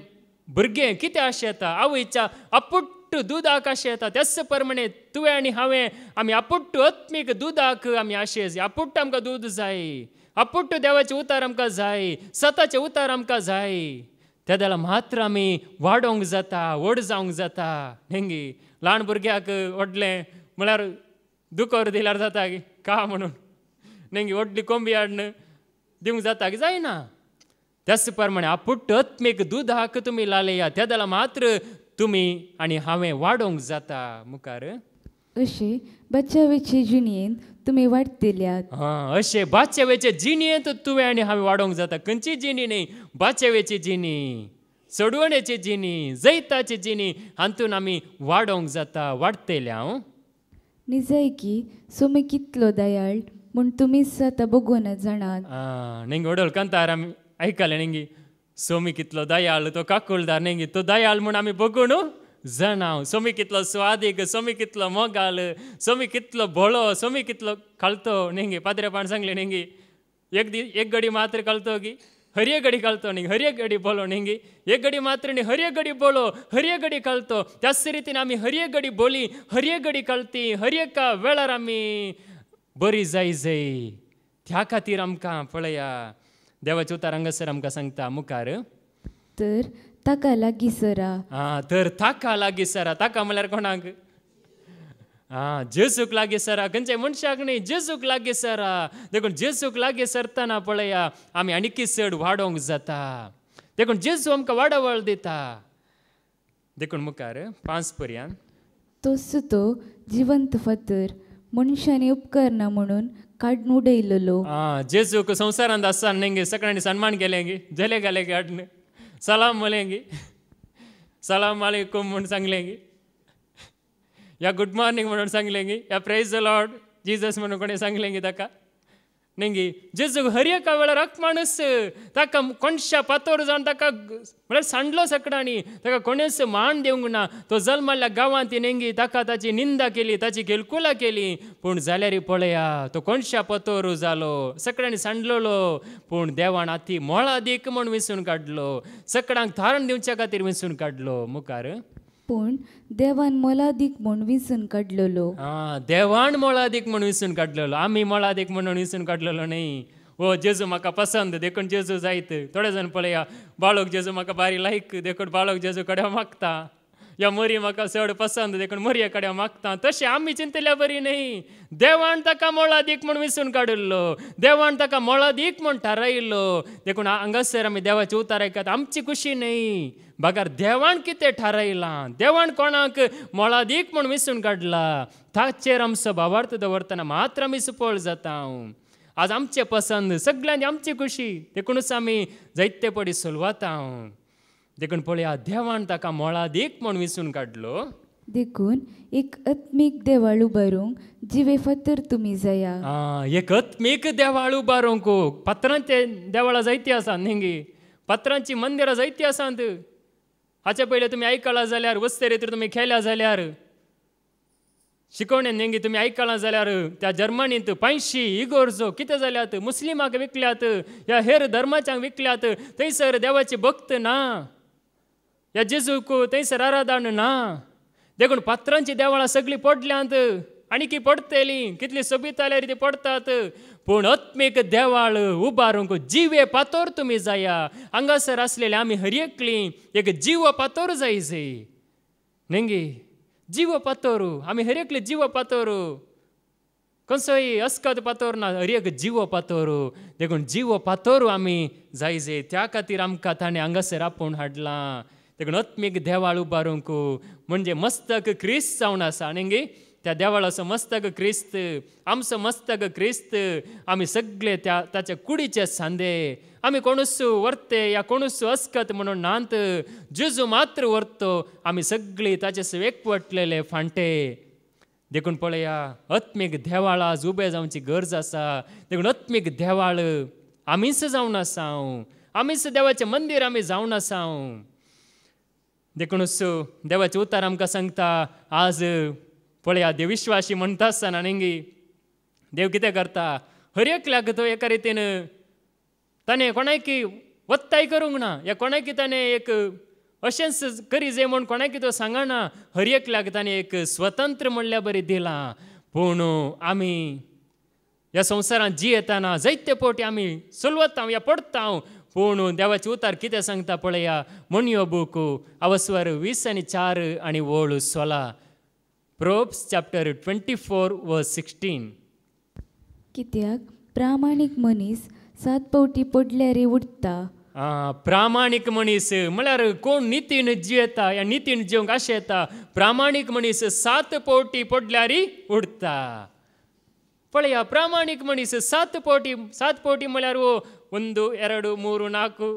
भुरगें कितें अशें येता. आवयच्या अपुट्ट दुदाक अशें येता. त्याच प्रमाणे तुवें आनी हांवें आमी अपुट्ट आत्मीक दुदाक आमी अशें. अपुट्ट आमकां दूद जाय. अपुट्ट देवाचे उतार आमकां जाय. सताचे उतार आमकां जाय. तेद्याला मात्र आमी वाडोंक जाता, व्हड जावंक जाता. नेंगी ल्हान भुरग्याक व्हडलें म्हळ्यार दुकर दिल्यार जाता का म्हणून नेंगी व्हडली कोंबी हाडून दिवंक जाता की जायना. त्याच प्रमाणे आपुट्ट आत्मीक दुधाक तुमी लालया, तेद्याला मात्र तुमी आनी हांवें वाडोंक जाता मुखार. अशे बचावेचे जिणयेन तुमी वाडटल्यात. अशे बाचेवेचे जिणयेंत तुवें आनी हांवें वाडोंक जाता. खंयची जिणी न्ही, बाचेवेची जिणी, सोडवणेची जिणी, जैताची जिणी, हातून आमी वाडोंक जाता, वाडटले. हांव निजय की सोमी कितलो दयाळ म्हूण तुमीच आतां बगोन जाणात. नेंगी वडोल कांतार आमी आयकलें नेंगी सोमी कितलो दयाळ, तो काकुळदार नेंगी तो दयाळ म्हूण आमी बगून जाणाव. सोमी कितलो स्वादीक, सोमी कितलो मोगाल, सोमी कितलो भोळो, सोमी कितलो कळतो. नेंगी पाद्रेपान सांगले नेंगी एक घडी मात्र कळतो की हर एक घडी कळतो न्ही, हर एक घडी बोलो नेंगी एक घडी मात्र न्ही, हर एक घडी बोलो, हर एक घडी कळतो. त्याच रितीन आमी हर एक घडी बोली, हर एक घडी कळती, हर एका वेळार आमी बरी जाय. त्या खातीर आमकां पळया देवाचे उतार हांगासर आमकां सांगता मुखार. तर ताका लागीं सरा. तर ताका लागीं सरा. ताका म्हळ्यार कोणाक? जेजूक लागीं सरा. खंयच्याय मनशाक न्ही, जेजूक लागीं सरा. देखून जेजूक लागीं सरतना पळया आमी आनीक चड वाडोंक जाता. देखून जेजू आमकां वाडवळ दिता. देखून मुखार 5 पर्यंत. तोच तो जिवंत फातर मनशांनी उपकारना म्हणून काडून उडयलेलो. जेजूक संवसारांत आसतना नेंगे सगळ्यांनी सन्मान केलें गे, जले घाले गे हाडून सलाम म्हलें गे, सलाम आलेकुम म्हणून सांगलें गे, या गुड मॉर्निंग म्हणून सांगलें गे, या प्रेज द लॉर्ड जीजस म्हणून कोणें सांगलें गे ताका. नेंगी जेजूक हर एका वेळार एक माणूस ताका कोणशा पातोर जावन ताका म्हळ्यार सांडलो सगळ्यांनी, ताका कोणेच मान दिवंक ना. तो जल्माल्या गांवांत नेंगी ताका ताची निंदा केली, ताची केलकुलां केली. पूण जाल्यार पळया तो कोणशा पातोर जालो, सगळ्यांनी सांडलोलो. पूण देवान आती मोळा दीक म्हूण विंचून काडलो, सगळ्यांक थारण दिवच्या खातीर विंचून काडलो मुखार. पूण देवान मोलादीक म्हूण विंचून काडलेलो. देवान मोलादीक म्हूण विंचून काडलेलो, आमी मोलादीक म्हणून विंचून काडलेलो न्ही. ओ जेजू म्हाका पसंद, देखून जेजू जायत. थोडे जाण पळया बाळोक जेजू म्हाका बारी लायक, देखून बाळोक जेजू कडेन मागता. या मरी म्हाका चड पसंद, देखून मरये कडेन मागता. तशें आमी चिंतल्या बरी न्ही. देवान ताका मोलादीक म्हूण विंचून काडिल्लो, देवान ताका मोलादीक म्हूण थारायिल्लो. देखून हांगासर आमी देवाचे उतार आयकात. आमची खुशी न्ही, बागार देवान कितें थारायलां, देवान कोणाक मोलादीक म्हूण विंचून काडला ताचेर आमचो भावार्थ दवरतना मात्र आमी सुपळ जाता. आज आमचे पसंद, सगळ्यांची आमची खुशी, देखूनच आमी जायते पडी सुलवाता. देखून पळया देवान ताका मोलादीक म्हूण विंचून काडलो. देखून एक आत्मीक देवाळ उबारूंक जिवे फातर तुमी जाया. एक आत्मीक देवाळ उबारूंक. पत्रांचे देवळां जायतीं आसात न्ही, पत्रांची मंदिरां जायतीं आसात. हाचे पयले तुमी आयकलां जाल्यार, वस्तेरेचेर तुमी खेळ्ळा जाल्यार, शिकवणेन नेंगी तुमी आयकलां जाल्यार त्या जर्मनींत 500 इगोर्जो कितें जाल्यात, मुस्लिमांक विकल्यात, ह्या हेर धर्माच्यांक विकल्यात. थंयसर देवाची भक्त ना, ह्या जेजूक थंयसर आराधन ना. देखून पात्रांची देवळां सगळीं पडल्यांत, आनीक पडटलीं, कितलीं सोबीत जाल्यार ती पडटात. पूण आत्मीक देवाळ उबारूंक जिवे पातोर तुमी जाया. हांगासर आसलेले आमी हर एकलीं एक जीव पातोर जाय नेंगी, जीव पातोर. आमी हर एकली जीव पातोर, कसोय अस्कत पातोर ना, हर एक जीव पातोर. देखून जीव पातोर आमी जाय. त्या खातीर आमकां ताणें हांगासर आपूण हाडलां. देखून आत्मीक देवाळ उबारूंक म्हणजे मस्तक क्रिस्त जावन आसा न्ही. त्या देवाळाचो मस्तक क्रिस्त, आमचो मस्तक क्रिस्त. आमी सगळे ताचे कुडीचे सांदे. आमी कोणूच व्हरते या कोणूच अस्कत म्हणून नांत, जेजू मात्र व्हरतो. आमी सगळीं ताचे एकवटलेले फांटे. देखून पळया आत्मीक देवाळ आज उबे जावची गरज आसा. देखून आत्मीक देवाळ आमीच जावन आसा, आमीच देवाचें मंदीर आमी जावन आसा. देखूनच देवाचे उतार आमकां सांगता आज पळया देव विश्वासी म्हणटा आसतना न्ही, देव कितें करता, हर एकल्याक तो एका रितीन ताणें कोणाकी वत्ताय करूंक ना, या कोणाकी ताणें एक अशेंच करी जे म्हूण कोणाकी तो सांगना. हर एकल्याक ताणें एक स्वतंत्र म्हणल्या बरी दिलां. पूण आमी ह्या संवसारांत जी येताना जायते पोटी आमी चलवता या पडटा. पूण देवाचे उतार कितें सांगता पळया. म्हणयो बूक अवस्वर 20 आनी 4 आनी वोळ 16. प्रोब्स चॅप्टर 24 वर्स 16. कित्याक प्रामाणीक मनीस 7 पावटी पडल्यार उठता. प्रामाणीक मनीस म्हळ्यार कोण नितीन जियेता या नितीन जिवंक अशें येता. प्रामाणीक मनीस 7 पावटी पडल्यार उठता. पळया प्रामाणीक मनीस 7 पावटी म्हळ्यार 1 2 3 4 5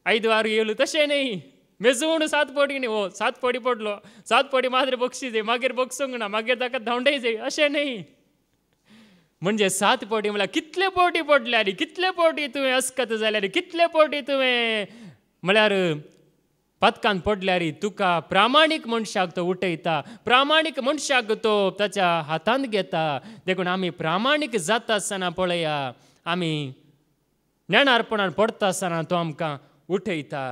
6 7 तशें न्ही. मेजून 7 पावटी न्ही. 7 पावटी पडलो 7 पावटी मात्र बक्षीस जाय मागीर बक्षूंक ना मागीर ताका धांवडय जाय अशें न्ही. म्हणजे 7 पावटी म्हळ्यार कितले पावटी पडल्यार कितले पावटी तुवें अस्कत जाल्यार कितले पावटी तुवें म्हळ्यार पदकान पडल्यार तुका प्रामाणीक मनशाक तो उठयता. प्रामाणीक मनशाक तो ताच्या हातांत घेता. देखून आमी प्रामाणीक जाता आसतना पळया आमी ज्ञानार्पणान पडटा आसतना तो आमकां उठयता.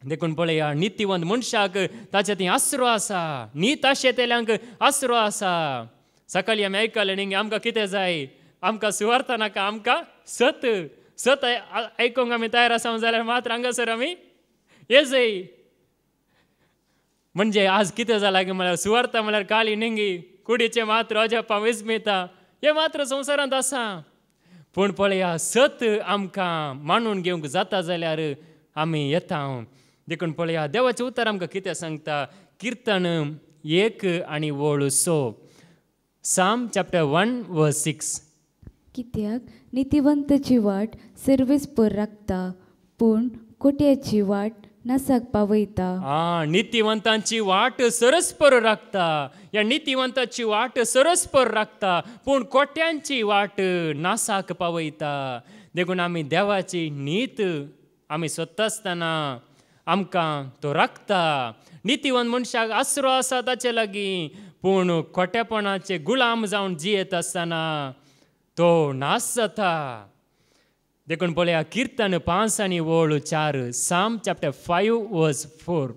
देखून पळया नितीवंत मनशाक ताचे थंय आसरो आसा. नीत आशेतल्यांक आसरो आसा. सकाळीं आमी आयकलें न्ही आमकां कितें जाय. आमकां सुवार्ता नाका आमकां सत आयकूंक आमी तयार आसा जाल्यार मात्र हांगासर आमी येजय. म्हणजे आज कितें जालां की म्हळ्यार सुवार्ता म्हळ्यार काळी निंगी कुडीचे मात्र अजप्पा विस्मिता हे मात्र संवसारांत आसा. पूण पळया सत आमकां मांडून घेवंक जाता जाल्यार आमी येता. देखून पळया देवाचें उतर आमकां कितें सांगता. किर्तन 1 आनी वोळ 6. Psalm chapter 1 verse 6. कित्याक नितीवंताची वाट सर्वेस्पर राखता पूण कोट्याची वाट नासाक पावयता. नितीवंतांची वाट सरस्पर राखता. या नितीवंताची वाट सरस्पर राखता पूण कोट्यांची वाट नासाक पावयता. देखून आमी देवाची नीत आमी सोदता आसतना आमकां तो राखता. नितीवंत मनशाक आसरो आसा ताचे लागीं पूण खोटेपणाचे गुलाम जावन जियेत आसतना तो नास जाता. देखून पळया किर्तन 5 आनी वोळ 4. Psalm chapter 5 verse 4.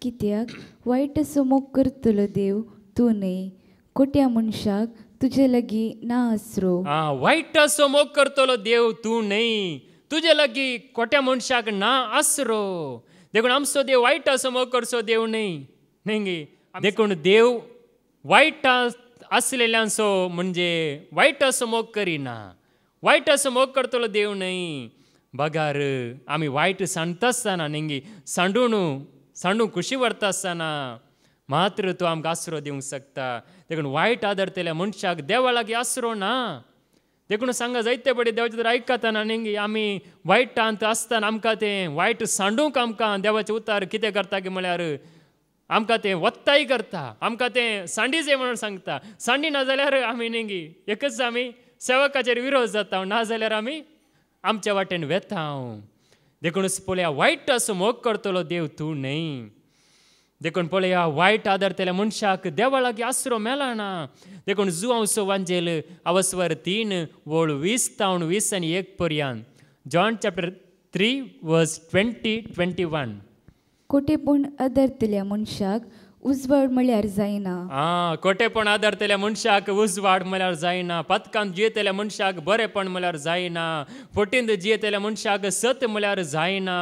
कित्याक वायट असो मोग करतलो देव तूं न्हय खोट्या मनशाक तुजे लागीं ना आसरो. वायट असो मोग करतलो देव तूं न्हय तुजे लागीं खोट्या मनशाक ना आसरो. देखून आमचो देव वायट असो मोग करचो देव न्हय. देखून देव वायट आसलेल्यांचो म्हणजे वायट असो मोग करिना. वायट असो मोग करतलो देव न्हय. बगार आमी वायट सांडटा आसतना न्ही सांडून खुशी व्हरता आसतना मात्र तो आमकां आसरो दिवंक शकता. देखून वायट आदरतल्या मनशाक देवा लागीं आसरो ना. देखून सांगा जायते बडे देवाचे तर आयकतना न्ही आमी वायटांत आसतना आमकां तें वायट सांडूंक आमकां देवाचें उतार कितें करता की म्हळ्यार आमकां तें वत्ताय करता. आमकां तें सांडीचें म्हणून सांगता. सांडिना जाल्यार आमी न्ही एकच आमी सेवकाचेर विरोध जाता नाजाल्यार आमी आमच्या वाटेन वेता. देखून पळया वायट असो मोग करतलो देव तूं न्हय. देखून पळया वायट आदरतल्या मनशाक देवा लागीं आसरो मेळना ना. देखून जुआंवचो वांजेल अवस्वर 3 वोळ 20 तावन 20 आनी 1 पर्यंत. John chapter 3 verse 20-21. खोटेपण आदरतल्या मनशाक उजवाड म्हळ्यार जायना. खोटेपण आदरतल्या मनशाक उजवाड म्हळ्यार जायना. पदकांत जियेतल्या मनशाक बरेपण म्हळ्यार जायना. फटींत जियेतल्या मनशाक सत म्हळ्यार जायना.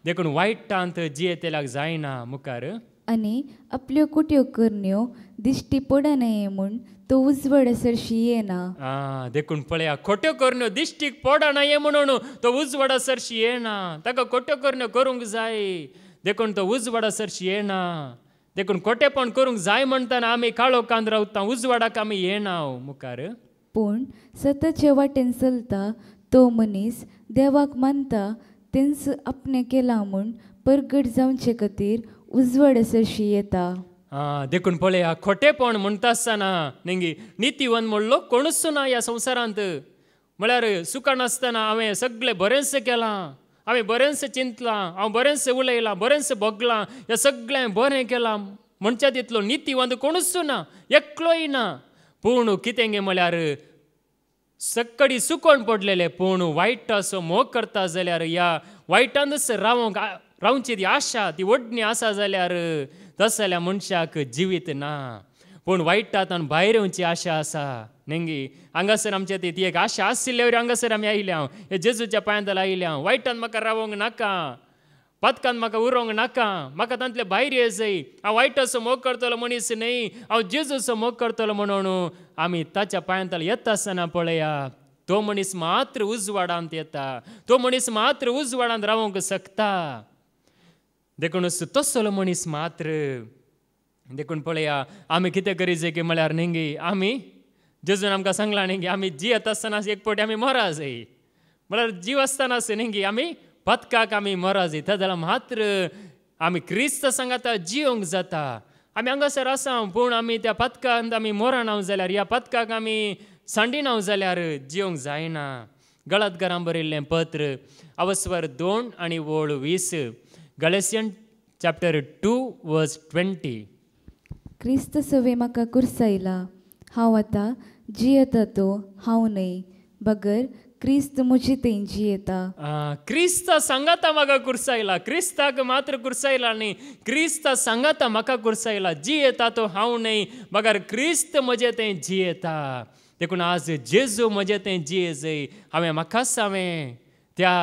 देखून वायटांत जियेतल्याक जायना. मुखार आनी आपल्यो खोट्यो करण्यो दिश्टी पडा नये म्हूण तो उजवाड सरशी येना. देखून पळया खोट्यो करण्यो दिश्टीक पडा नये म्हणून तो उजवाड सरशी येना. ताका खोट्यो करण्यो करूंक जाय देखून तो उजवाड सरशी येना. देखून खोटेपण करूंक जाय म्हणटाना आमी काळो कांद रावता उजवाडाक आमी येना. मुखार पूण सताचे वाटेन चलता तो मनीस देवाक मानता तेंच आपणे केला म्हूण परगट जावचे खातीर उजवाड सरशी येता. देखून पळया खोटेपण म्हणटा आसतना न्ही नितीवंत म्हणलो कोणूच ना ह्या संवसारांत. म्हळ्यार सुखान आसतना हांवें सगळें बरेंच केलां. हांवें बरेंच चिंतलां. हांव बरेंच उलयलां बरेंच भोगलां. हें सगळें बरें केलां म्हणच्या तितलो नितीवंत कोणूच ना एकलोय ना. पूण कितें गे म्हळ्यार सक्कडी सुकोवन पडलेले पूण वायट असो मोग करता जाल्यार ह्या वायटानच रावची ती आशा ती ओडणी आसा जाल्यार तस जाल्यार मनशाक जिवीत ना. पूण वायटांत भायर येवची आशा आसा. नेंगी हांगासर आमच्या ती एक आशा आशिल्ल्या वरी हांगासर आमी आयल्या हे जेजूच्या पांयांतला आयल्या वायटान म्हाका रावोंक नाका पथकान म्हाका उरोंक नाका म्हाका तांतले भायर ये जाय हांव वायटाचो मोग करतलो मनीस न्ही हांव जेजूचो मोग करतलो म्हणून आमी ताच्या पांयांतला येता आसतना पळया तो मनीस मात्र उजवाडांत येता तो मनीस मात्र उजवाडांत रावोंक शकता देखून तसलो मनीस मात्र देखून पळया आमी कितें करी जाय की म्हळ्यार नेंगी आमी जेजून आमकां सांगलां न्ही आमी जियेत आसतना एक फावटी आमी मरा जाय म्हळ्यार जीव आसतना न्ही आमी पथकाक आमी मरा जाय त्या जाल्यार मात्र आमी क्रिस्त सांगाता जियोंक जाता आमी हांगासर आसा पूण आमी त्या पथकांत आमी मरनाव जाल्यार ह्या पथकाक आमी सांडिनाव जाल्यार जियोंक जायना गळादकारां बरयल्लें पत्र अवस्वर 2 आनी वोळ 20 गलेसियन चॅप्टर 2 वर्स 20 क्रिस्त सवे म्हाका कुरसायला हांव आतां जियेता तो हांव न्हय बगर क्रिस्त म्हजे तें जियेता क्रिस्त सांगाता म्हाका कुरसायला क्रिस्ताक मात्र कुरसायला न्ही क्रिस्त सांगाता म्हाका कुरसायला जियेता तो हांव न्हय बगर क्रिस्त म्हजें तें जियेता देखून आज जेजू म्हजें तें जिये जाय म्हाकाच हांवें त्या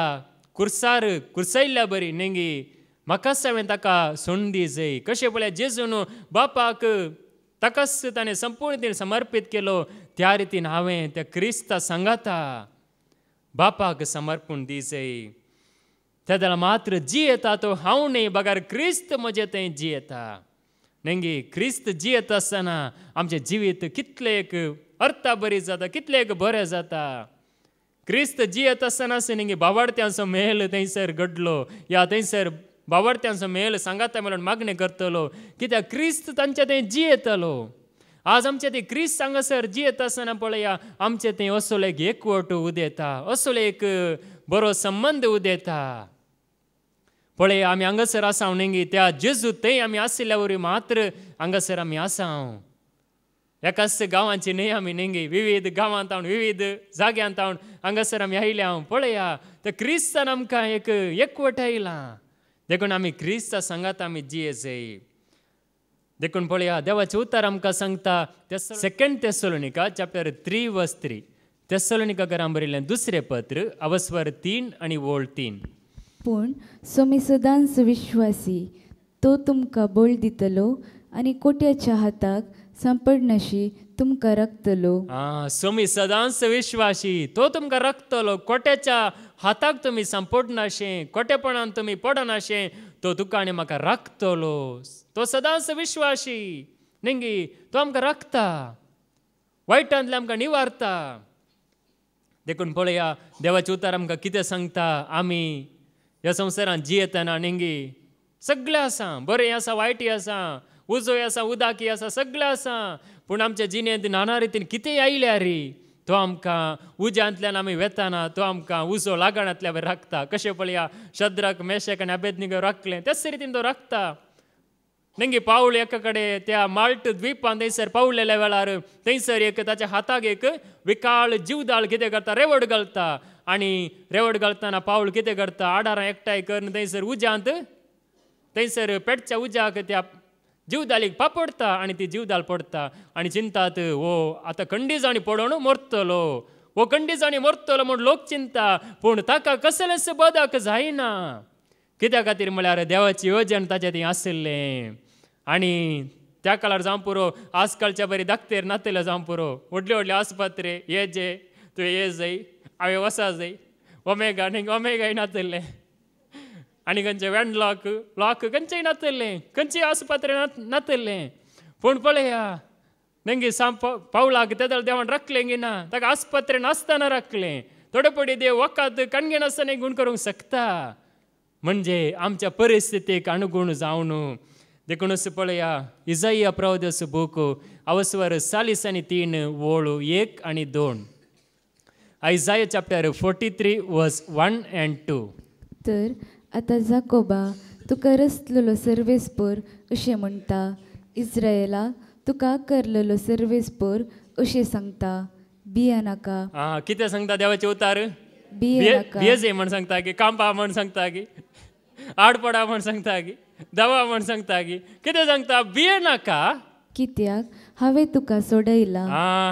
कुर्सार कुरसायल्ल्या बरी नेंगी म्हाकाच हांवें ताका सोंडी जाय कशें पळय जेजून बापाक ताकाच ताणें संपूर्ण समर्पीत केलो त्या रितीन हांवें त्या क्रिस्ता सांगाता बापाक समर्पण दी जाय त्या जाल्यार मात्र जियेता तो हांव न्हय बगर क्रिस्त म्हजें तें जियेता नेंगी क्रिस्त जियेता आसतना आमचें जिवीत कितलें एक अर्था बरी जाता कितलें एक बरें जाता क्रिस्त जियेता आसतना नेंगी बावार्थ्यांचो मेल थंयसर घडलो या थंयसर बावार्थ्यांचो मेल सांगाता मेळून मागणें करतलो कित्याक क्रिस्त तांचें तें जियेतलो आज आमचें तें क्रिस्त हांगासर जियेता आसतना पळया आमचें तें असो एक एकवट उदेता असो एक बरो संबंद उदेता पळय आमी हांगासर आसा नेंगी त्या जेजू थंय आमी आशिल्ल्या वरी मात्र हांगासर आमी आसा एकाच गांवांची न्हय आमी नेंगी विविध गांवांत विविध जाग्यांत हांगासर आमी आयल्या पळया त्या क्रिस्तान आमकां एक एकवट आयलां देखून आमी क्रिस्ता सांगात आमी जिये जाय देखून पळया देवाचें उतर आमकां सांगता सेकंड तेसलोनिका चॅप्टर 3 वर्स 3 तेसलोनिकाकारां बरयल्लें दुसरें पत्र अवस्वर 3 आनी वोळ 3 पूण सोमी सदांच विश्वासी तो तुमकां बळ दितलो आनी कोट्याच्या हाताक सांपडनाशी तुमकां राखतलो सोमी सदांच विश्वासी तो तुमकां राखतलो कोट्याच्या हाताक तुमी सांपडनाशें कोटेपणान तुमी पडनाशें तो तुका आनी म्हाका राखतलो तो सदांच विश्वासी नेंगी तो आमकां राखता वायटांतले आमकां निवारता देखून पळया देवाचें उतर आमकां कितें सांगता आमी ह्या संवसारांत जियेतना नेंगी सगळें आसा बरें आसा वायटय आसा उजोय आसा उदाकी आसा सगळें आसा पूण आमच्या जिणेंत नाना रितीन कितेंय आयल्या रे तो आमकां उज्यांतल्यान आमी वेताना तो आमकां उजो लागणांतल्या राखता कशें पळया शद्रक मेशक आनी अबेदनिगो राखलें त्याच रितीन तो राखता नेंगी पावल एका कडेन त्या माल्ट द्वीपान थंयसर पावलेल्या वेळार थंयसर एक ताच्या हाताक एक विकाळ जीवदाळ कितें करता रेवड घालता आनी रेवड घालतना पावल कितें करता आडारां एकठांय करून थंयसर उज्यांत थंयसर पेटच्या उज्याक त्या जीवदाळीक पापडता आनी ती जीवदाळ पडटा आनी चिंतात वो आतां खंडीजाणी पडोवन मरतलो वो खंडीजाणी मरतलो म्हूण लोक चिंता पूण ताका कसलेंच बदक जायना कित्या खातीर म्हळ्यार देवाची येवजण ताचें थंय आशिल्लें आनी त्या काळार जावं पुरो आजकालच्या बरी धाकटेर नातले जावं पुरो व्हडले व्हडले आस्पत्रे हे जे तुवें हे जाय हांवें वसा जाय ओमेगा न्ही ओमेगाय नातले आनी खंयचे वेंडलॉक लॉक खंयचेय नातलें खंयचेय आस्पत्रे नातलें पूण पळया नेंगी पावलाक तेदळ देवान राखलें गी ना ताका आस्पत्रे नासतना राखलें थोडे पडी देव वखद कणगे नासतना गूण करूंक शकता म्हणजे आमच्या परिस्थितीक अनुगूण जावन देखून पळया इजाइया प्रवदस बूक अवस्वर 40 आनी 3 वोळ 1 आनी 2 आयजाया चॅप्टर 43 वर्स 1 and 2 तर आतां जाकोबा तुका रचलेलो सर्वेस्पर अशें म्हणटा इस्रायेला तुका करलेलो सर्वेस्पर अशें सांगता भिये नाका कितें सांगता देवाचें उतार भिये नाका भियेजे म्हण सांगता की कांपा म्हण सांगता की आडपडा म्हण सांगता की दवा म्हण सांगता की कितें सांगता भिये नाका कित्याक हांवें तुका सोडयला.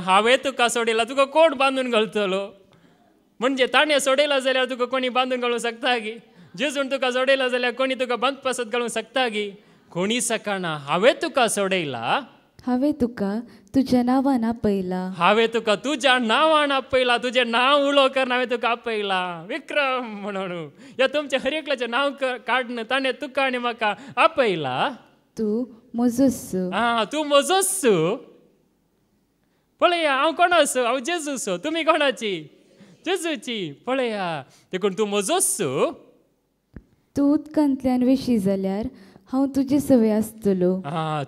हांवें तुका सोडयला, तुका कोण बांदून घालतलो? म्हणजे ताणें सोडयला जाल्यार तुका कोणी बांदून घालूंक शकता गी? जेजून तुका सोडयला जाल्यार कोणी तुका बंद पासत घालूंक शकता गी? कोणी सकाळना हांवें तुका सोडयला, हांवें तुका तुज्या नांवान आपयला. हांवें तुका तुज्या नांवान आपयला, तुजें नांव उलो कर, हांवें तुका आपयला. विक्रम म्हणून ह्या तुमच्या हर एकल्याचें नांव काडन ताणें तुका आनी म्हाका आपयला. तूं म्हजोच. तूं म्हजोच. पळया हांव कोणाचो? हांव जेजूचो. तुमी कोणाची? जेजूची. पळया देखून तूं म्हजोच. तूं उदकांतल्यान वेशी जाल्यार हांव तुजे सवे आसतलो.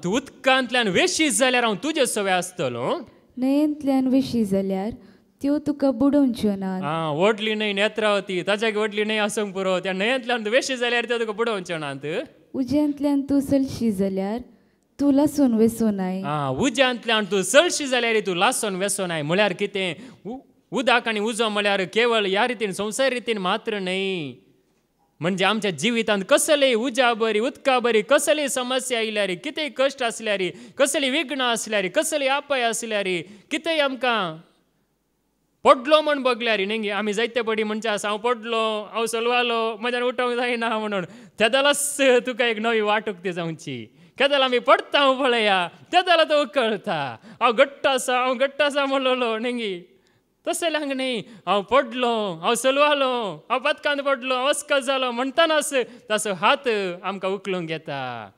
तूं उदकांतल्यान वेशीत जाल्यार हांव तुजे सवे आसतलो. न्हंयेंतल्यान वेशी जाल्यार त्यो तुका बुडोवच्यो नात. व्हडली न्हंय नेत्रावती, ताच्या व्हडली न्हंय आसूंक पुरो. त्या न्हंयेंतल्यान वेशी जाल्यार त्यो तुका बुडोवच्यो नात. उज्यांतल्यान तूं चलशी जाल्यार तूं लासून वेसोनाय. उज्यांतल्यान तूं चलशी जाल्यार तूं लासून वेसोनाय. म्हळ्यार कितें? उदक आनी उजो म्हळ्यार केवळ ह्या रितीन संवसार रितीन मात्र न्हय. म्हणजे आमच्या जिवितांत कसलीय उजा बरी, उदका बरी, कसलीय समस्या आयल्यार, कितेंय कश्ट आसल्यार, कसली विघ्न आसल्यार, कसली आपाय आसल्यार, कितेंय आमकां पडलो म्हण बगल्यार न्ही, आमी जायते पडी म्हणचे आसा हांव पडलो, हांव चलवालो, म्हज्यान उठोवंक जायना म्हणून. तेदालाच तुका एक नवी वाट उक्ती जावची. केदाल आमी पडटा हांव पळया, तेदाला तो कळटा हांव घट्ट आसा म्हणलोलो न्ही. तसल्यांक न्ही, हांव पडलो, हांव चलवालो, हांव पदकांत पडलो, हांव अस्कल जालो म्हणटानाच ताचो हात आमकां उखलूंक येता.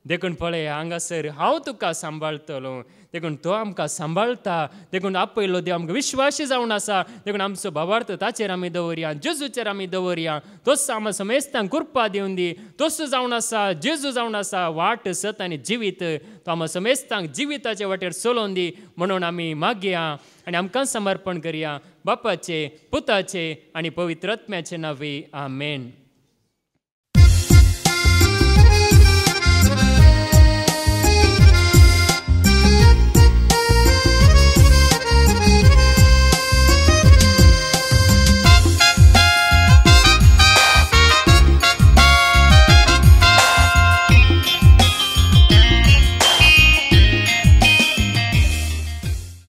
देखून पळया हांगासर हांव तुका सांबाळटलो. देखून तो आमकां सांबाळटा. देखून आपयलो देव आमकां विश्वासी जावन आसा. देखून आमचो भावार्थ ताचेर आमी दवरया, जेजूचेर आमी दवरया. तोच आमकां समेस्तांक कृपा दिवन दी. तोच जावन आसा, जेजू जावन आसा, वाट, सत आनी जिवीत. तो आमकां समेस्तांक जिविताचे वाटेर चलोवन दी म्हणून आमी मागया आनी आमकां समर्पण करया. बापाचे, पुताचे आनी पवित्र आत्म्याचे नांवे. आमेन.